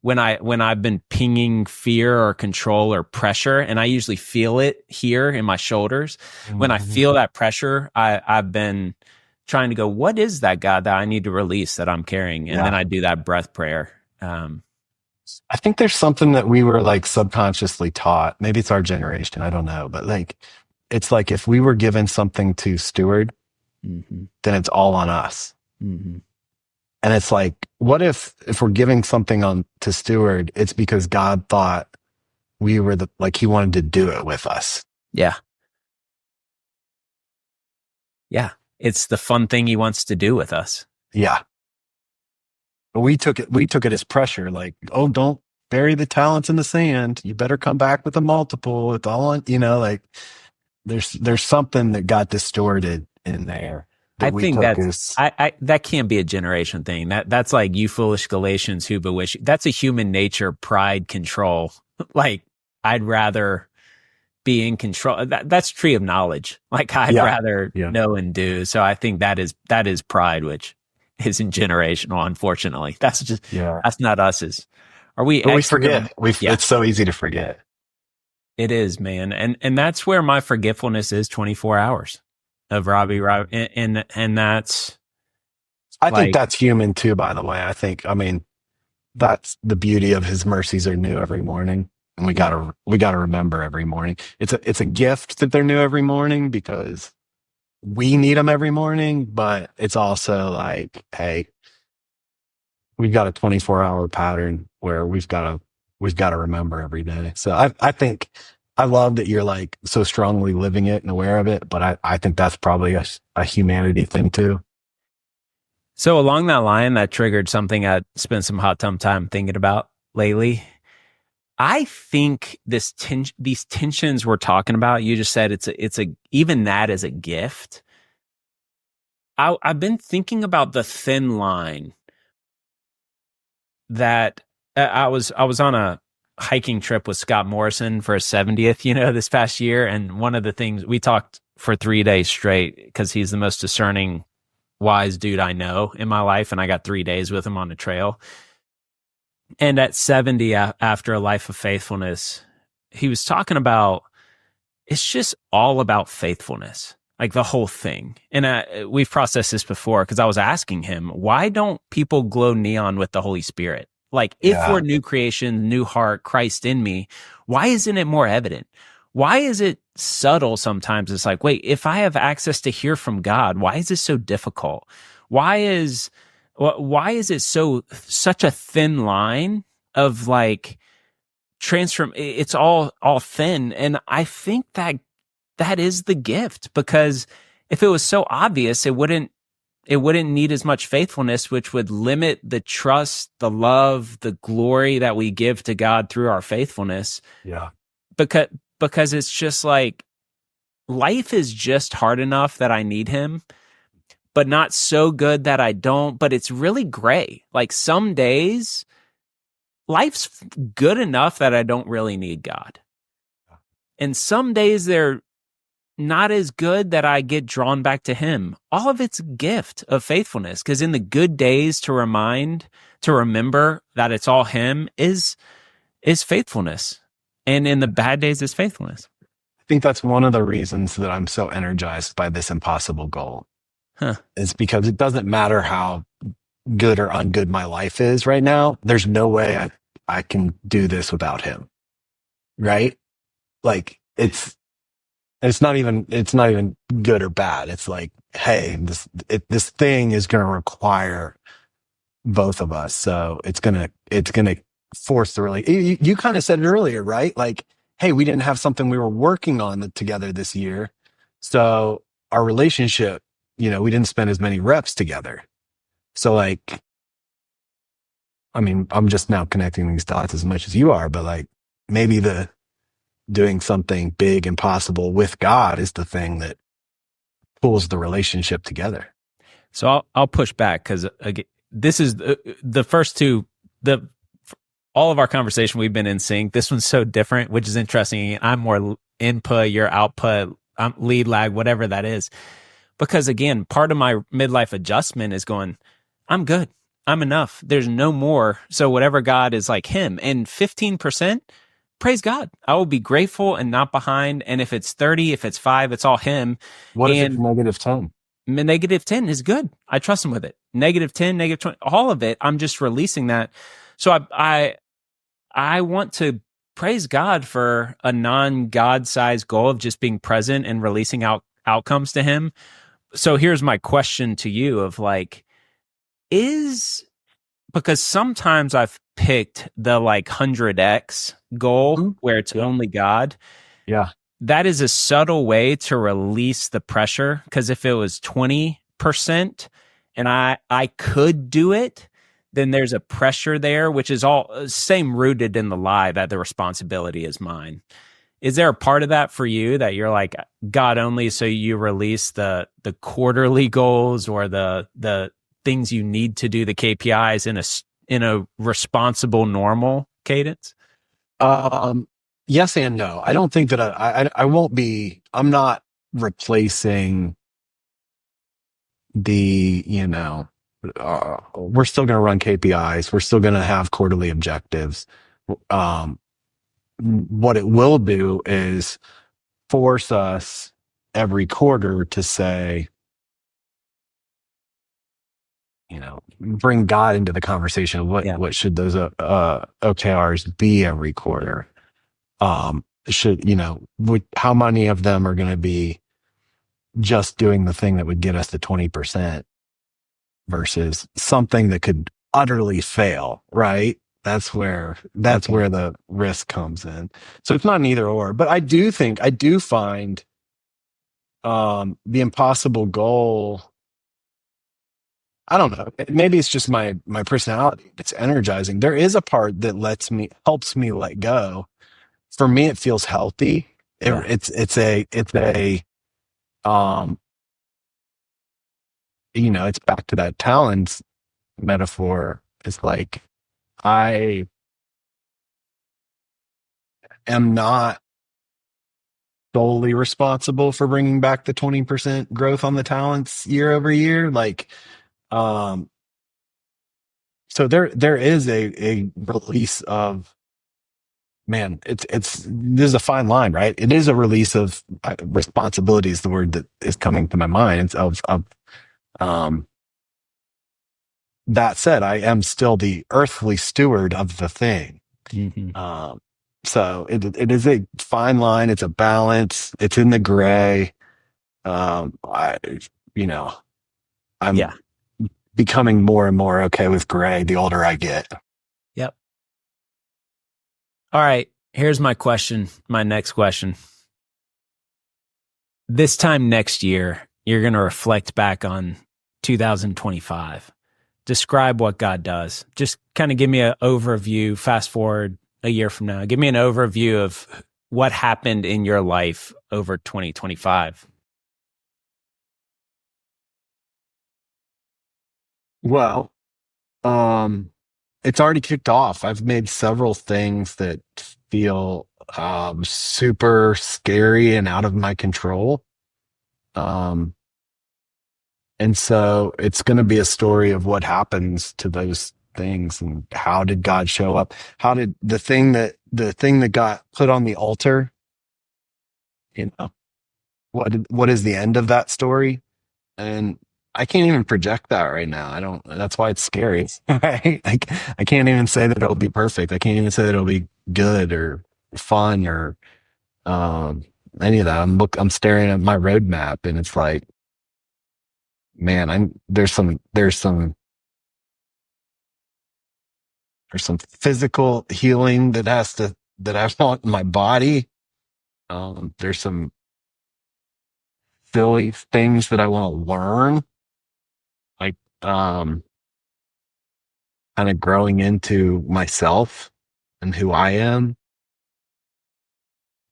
S1: when I've been pinging fear or control or pressure, and I usually feel it here in my shoulders. Mm-hmm. When I feel that pressure, I've been trying to go, what is that, God, that I need to release that I'm carrying? And then I do that breath prayer.
S2: I think there's something that we were subconsciously taught. Maybe it's our generation. I don't know. But it's if we were given something to steward, mm-hmm. then it's all on us. Mm-hmm. And it's what if we're giving something to steward, it's because God thought we were he wanted to do it with us.
S1: Yeah. Yeah. It's the fun thing he wants to do with us.
S2: Yeah. But we took it as pressure. Oh, don't bury the talents in the sand. You better come back with a multiple. It's all on, there's something that got distorted in there.
S1: I think that can't be a generation thing. That's like you foolish Galatians who bewitch you. That's a human nature, pride, control. I'd rather be in control. That's tree of knowledge. I'd rather know and do. So I think that is pride, which isn't generational, unfortunately. That's just that's not us. Are we?
S2: But we forget. It's so easy to forget.
S1: It is, man, and that's where my forgetfulness is. 24 hours of Robbie, and that's.
S2: I think that's human too. By the way, I mean, that's the beauty of His mercies are new every morning. and we gotta remember every morning. It's a gift that they're new every morning because we need them every morning, but it's also like, hey, we've got a 24-hour pattern where we've got to remember every day. So I think I love that you're like so strongly living it and aware of it, but I think that's probably a humanity thing too.
S1: So along that line, that triggered something I spent some hot time thinking about lately. I think these tensions we're talking about, you just said it's a even that is a gift. I've been thinking about the thin line that I was on a hiking trip with Scott Morrison for his 70th, this past year. And one of the things we talked for 3 days straight because he's the most discerning, wise dude I know in my life. And I got 3 days with him on the trail. And at 70, after a life of faithfulness, he was talking about it's just all about faithfulness, like the whole thing. And we've processed this before because I was asking him, why don't people glow neon with the Holy Spirit? Like, if we're new creation, new heart, Christ in me, why isn't it more evident? Why is it subtle sometimes? It's like, wait, if I have access to hear from God, why is this so difficult? Why is it such a thin line of like transform? It's all thin. And I think that is the gift, because if it was so obvious, it wouldn't need as much faithfulness, which would limit the trust, the love, the glory that we give to God through our faithfulness.
S2: Yeah.
S1: Because it's just like life is just hard enough that I need him, but not so good that I don't. But it's really gray. Like some days life's good enough that I don't really need God. And some days they're not as good that I get drawn back to him. All of it's a gift of faithfulness, because in the good days to remember that it's all him is faithfulness. And in the bad days is faithfulness.
S2: I think that's one of the reasons that I'm so energized by this impossible goal. It's because it doesn't matter how good or ungood my life is right now. There's no way I can do this without him. Right? Like it's not even good or bad. It's like, hey, this thing is going to require both of us. So it's going to force the really, you kind of said it earlier, right? Like, hey, we didn't have something we were working on together this year. So our relationship, we didn't spend as many reps together. So like, I mean, I'm just now connecting these dots as much as you are, but like maybe doing something big and possible with God is the thing that pulls the relationship together.
S1: So I'll push back, because this is the first two, all of our conversation we've been in sync. This one's so different, which is interesting. I'm more input, your output, I'm lead lag, whatever that is. Because again, part of my midlife adjustment is going, I'm good. I'm enough. There's no more. So whatever God is, like him. And 15%, praise God. I will be grateful and not behind. And if it's 30, if it's 5, it's all him.
S2: What is it negative 10?
S1: Negative 10 is good. I trust him with it. Negative 10, negative 20, all of it. I'm just releasing that. So I want to praise God for a non-God sized goal of just being present and releasing outcomes to him. So here's my question to you of like, because sometimes I've picked the like 100x goal where it's only God.
S2: Yeah.
S1: That is a subtle way to release the pressure. Because if it was 20% and I could do it, then there's a pressure there, which is all same rooted in the lie that the responsibility is mine. Is there a part of that for you that you're like God only, so you release the quarterly goals or the things you need to do, the KPIs in a responsible, normal cadence?
S2: Yes and no. I don't think that I won't be. I'm not replacing the. We're still going to run KPIs. We're still going to have quarterly objectives. What it will do is force us every quarter to say, bring God into the conversation of what should those OKRs be every quarter. should, how many of them are going to be just doing the thing that would get us to 20% versus something that could utterly fail, right? That's where the risk comes in. So it's not an either or, but I do find the impossible goal. I don't know. Maybe it's just my personality. It's energizing. There is a part that helps me let go. For me, it feels healthy.
S1: Yeah.
S2: Um, it's back to that talents metaphor. It's like I am not solely responsible for bringing back the 20% growth on the talents year over year. Like, um, so there is a release of, man, this is a fine line, right? It is a release of responsibility is the word that is coming to my mind. It's um, that said, I am still the earthly steward of the thing.
S1: Mm-hmm.
S2: So it is a fine line. It's a balance. It's in the gray. I, I'm becoming more and more okay with gray the older I get.
S1: Yep. All right. Here's my question. My next question. This time next year, you're going to reflect back on 2025. Describe what God does. Just kind of give me an overview. Fast forward a year from now. Give me an overview of what happened in your life over 2025.
S2: Well, it's already kicked off. I've made several things that feel super scary and out of my control. And so it's going to be a story of what happens to those things and how did God show up? How did the thing that got put on the altar, what is the end of that story? And I can't even project that right now. That's why it's scary. Right? I can't even say that it'll be perfect. I can't even say that it'll be good or fun or, any of that. I'm staring at my roadmap and it's like, man, there's some physical healing that I want in my body. There's some silly things that I want to learn, like, kind of growing into myself and who I am.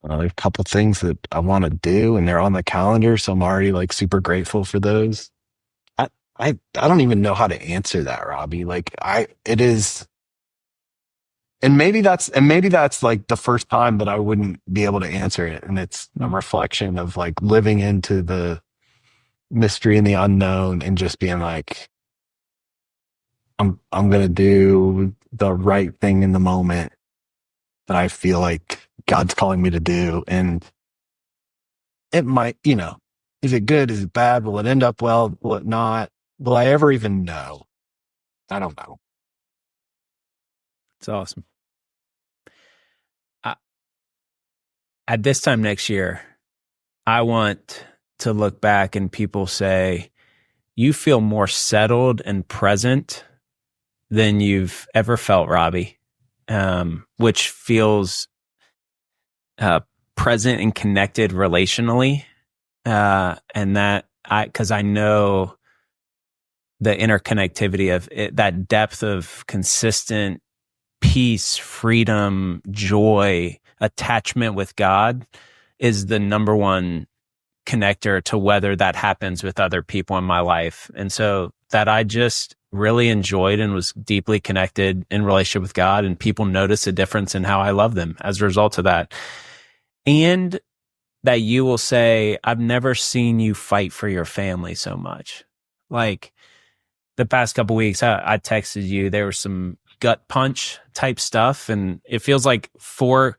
S2: There's a couple things that I want to do and they're on the calendar. So I'm already like super grateful for those. I don't even know how to answer that, Robbie. Like it is, and maybe that's like the first time that I wouldn't be able to answer it. And it's a reflection of like living into the mystery and the unknown and just being like, I'm going to do the right thing in the moment that I feel like God's calling me to do. And it might, is it good? Is it bad? Will it end up well? Will it not? Will I ever even know? I don't know.
S1: It's awesome. At this time next year, I want to look back and people say, you feel more settled and present than you've ever felt, Robbie, which feels present and connected relationally. And that because I know the interconnectivity of it, that depth of consistent peace, freedom, joy, attachment with God is the number one connector to whether that happens with other people in my life. And so that I just really enjoyed and was deeply connected in relationship with God, and people notice a difference in how I love them as a result of that. And that you will say, I've never seen you fight for your family so much. Like the past couple of weeks, I texted you, there was some gut punch type stuff. And it feels like four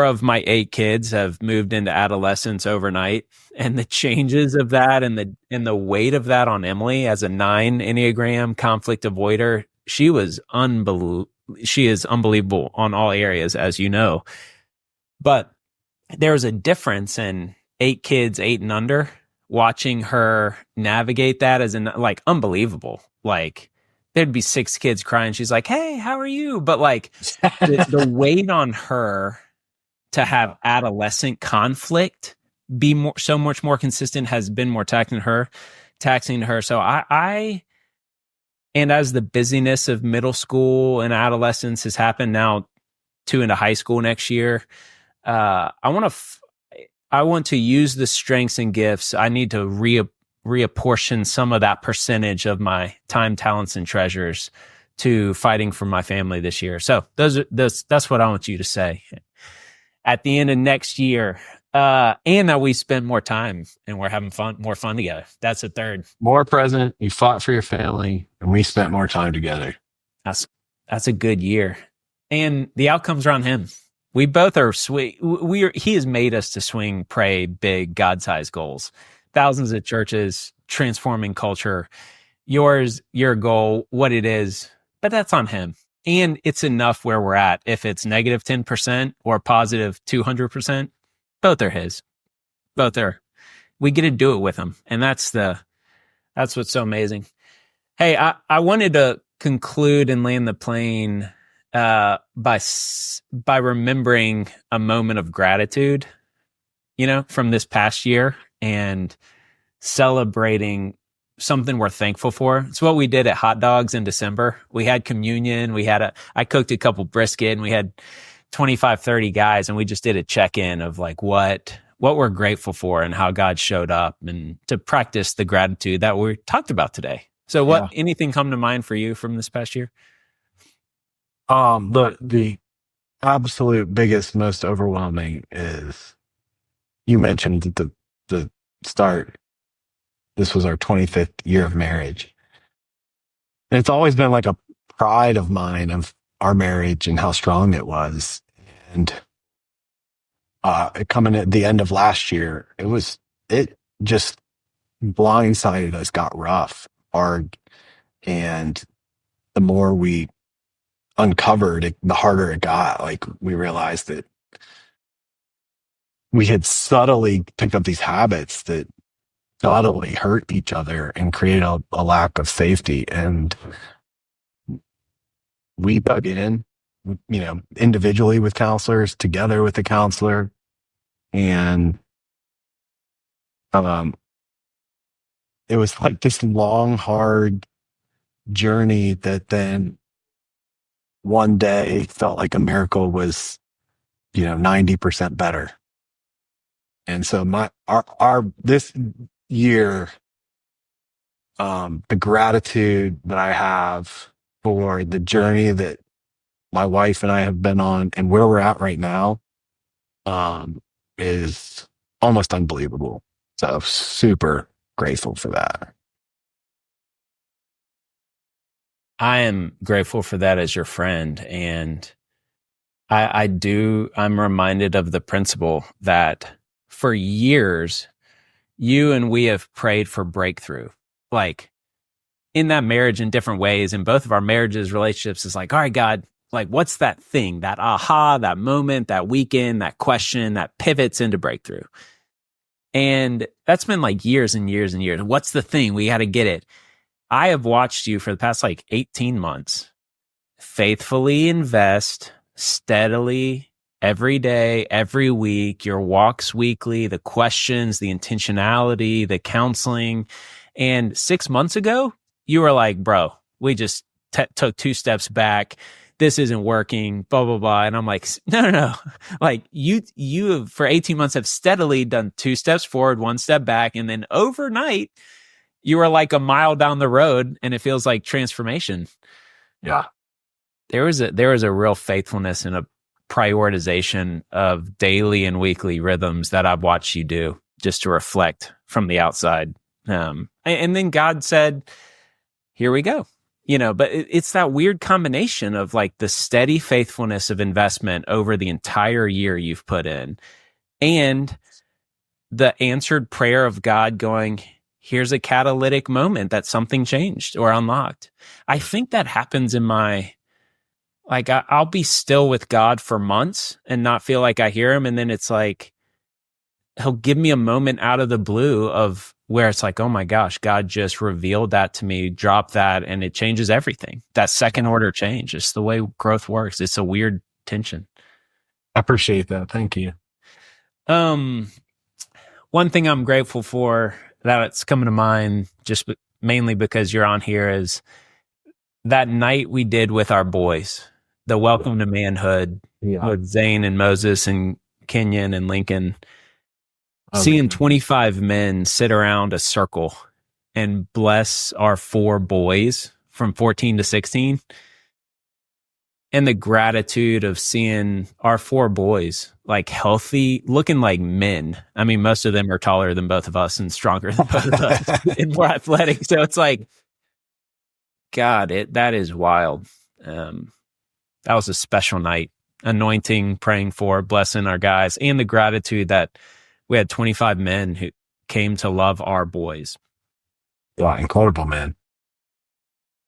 S1: of my 8 kids have moved into adolescence overnight, and the changes of that and the weight of that on Emily as a 9 Enneagram conflict avoider she was she is unbelievable on all areas, as you know. But there was a difference in 8 kids, 8 and under, watching her navigate that as like unbelievable. Like there'd be 6 kids crying. She's like, "Hey, how are you?" But like the weight on her to have adolescent conflict be so much more consistent has been more taxing to her. So I and as the busyness of middle school and adolescence has happened now 2 into high school next year, I want to use the strengths and gifts. I need to reapportion some of that percentage of my time, talents, and treasures to fighting for my family this year. So that's what I want you to say at the end of next year. And that we spend more time and we're having more fun together. That's a third.
S2: More present. You fought for your family, and we spent more time together.
S1: That's a good year, and the outcomes are on him. We both are sweet. He has made us to pray big, God-sized goals. Thousands of churches, transforming culture. Your goal, what it is, but that's on him. And it's enough where we're at. If it's negative 10% or positive 200%, both are his. Both are. We get to do it with him. And that's what's so amazing. Hey, I wanted to conclude and land the plane by remembering a moment of gratitude, from this past year and celebrating something we're thankful for. It's what we did at Hot Dogs in December. We had communion. I cooked a couple brisket, and we had 25, 30 guys, and we just did a check-in of like what we're grateful for and how God showed up, and to practice the gratitude that we talked about today. So anything come to mind for you from this past year?
S2: The absolute biggest, most overwhelming is, you mentioned at the start, this was our 25th year of marriage. And it's always been like a pride of mine of our marriage and how strong it was. And coming at the end of last year, it just blindsided us, got rough, hard. And the more we uncovered it, the harder it got. Like, we realized that we had subtly picked up these habits that subtly hurt each other and created a lack of safety. And we dug in, individually with counselors, together with the counselor. And it was like this long, hard journey that then one day felt like a miracle was, 90% better. And so this year, the gratitude that I have for the journey that my wife and I have been on and where we're at right now, is almost unbelievable. So super grateful for that.
S1: I am grateful for that as your friend. And I'm reminded of the principle that for years, you and we have prayed for breakthrough, like in that marriage in different ways. In both of our marriages, relationships is like, all right, God, like, what's that thing, that aha, that moment, that weekend, that question that pivots into breakthrough? And that's been like years and years and years. What's the thing? We got to get it. I have watched you for the past like 18 months faithfully invest steadily every day, every week, your walks weekly, the questions, the intentionality, the counseling. And 6 months ago, you were like, bro, we just took 2 steps back. This isn't working, blah, blah, blah. And I'm like, no. Like you have, for 18 months have steadily done 2 steps forward, 1 step back. And then overnight, you were like a mile down the road, and it feels like transformation.
S2: Yeah.
S1: There was a real faithfulness and a prioritization of daily and weekly rhythms that I've watched you do just to reflect from the outside. And then God said, here we go. But it's that weird combination of like the steady faithfulness of investment over the entire year you've put in, and the answered prayer of God going, here's a catalytic moment that something changed or unlocked. I think that happens in my, like, I'll be still with God for months and not feel like I hear him. And then it's like, he'll give me a moment out of the blue of where it's like, oh my gosh, God just revealed that to me, drop that, and it changes everything. That second order change. It's the way growth works. It's a weird tension.
S2: I appreciate that. Thank you.
S1: One thing I'm grateful for that's coming to mind, just mainly because you're on here, is that night we did with our boys, the Welcome to Manhood with Zane and Moses and Kenyon and Lincoln. Seeing 25 men sit around a circle and bless our 4 boys from 14 to 16, and the gratitude of seeing our 4 boys like healthy, looking like men. I mean, most of them are taller than both of us and stronger than both of us and more athletic. So it's like, God, that is wild. That was a special night. Anointing, praying for, blessing our guys, and the gratitude that we had 25 men who came to love our boys.
S2: Yeah, incredible, man. It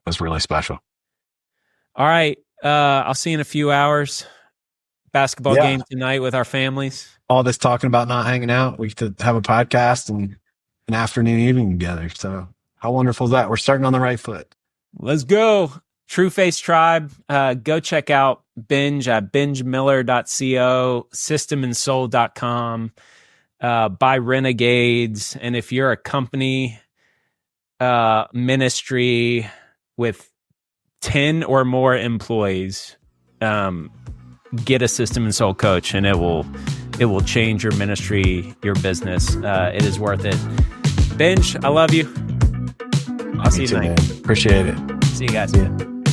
S2: was really special.
S1: All right. I'll see you in a few hours. Basketball game tonight with our families.
S2: All this talking about not hanging out, we get to have a podcast and an afternoon evening together. So how wonderful is that? We're starting on the right foot.
S1: Let's go. Trueface Tribe. Go check out Binge at bingemiller.co, systemandsoul.com. Buy Renegades. And if you're a company, ministry with 10 or more employees, get a System and Soul coach, and it will change your ministry, your business. It is worth it. Binge, I love you. I'll see you tonight.
S2: Man. Appreciate it.
S1: See you guys.
S2: See ya.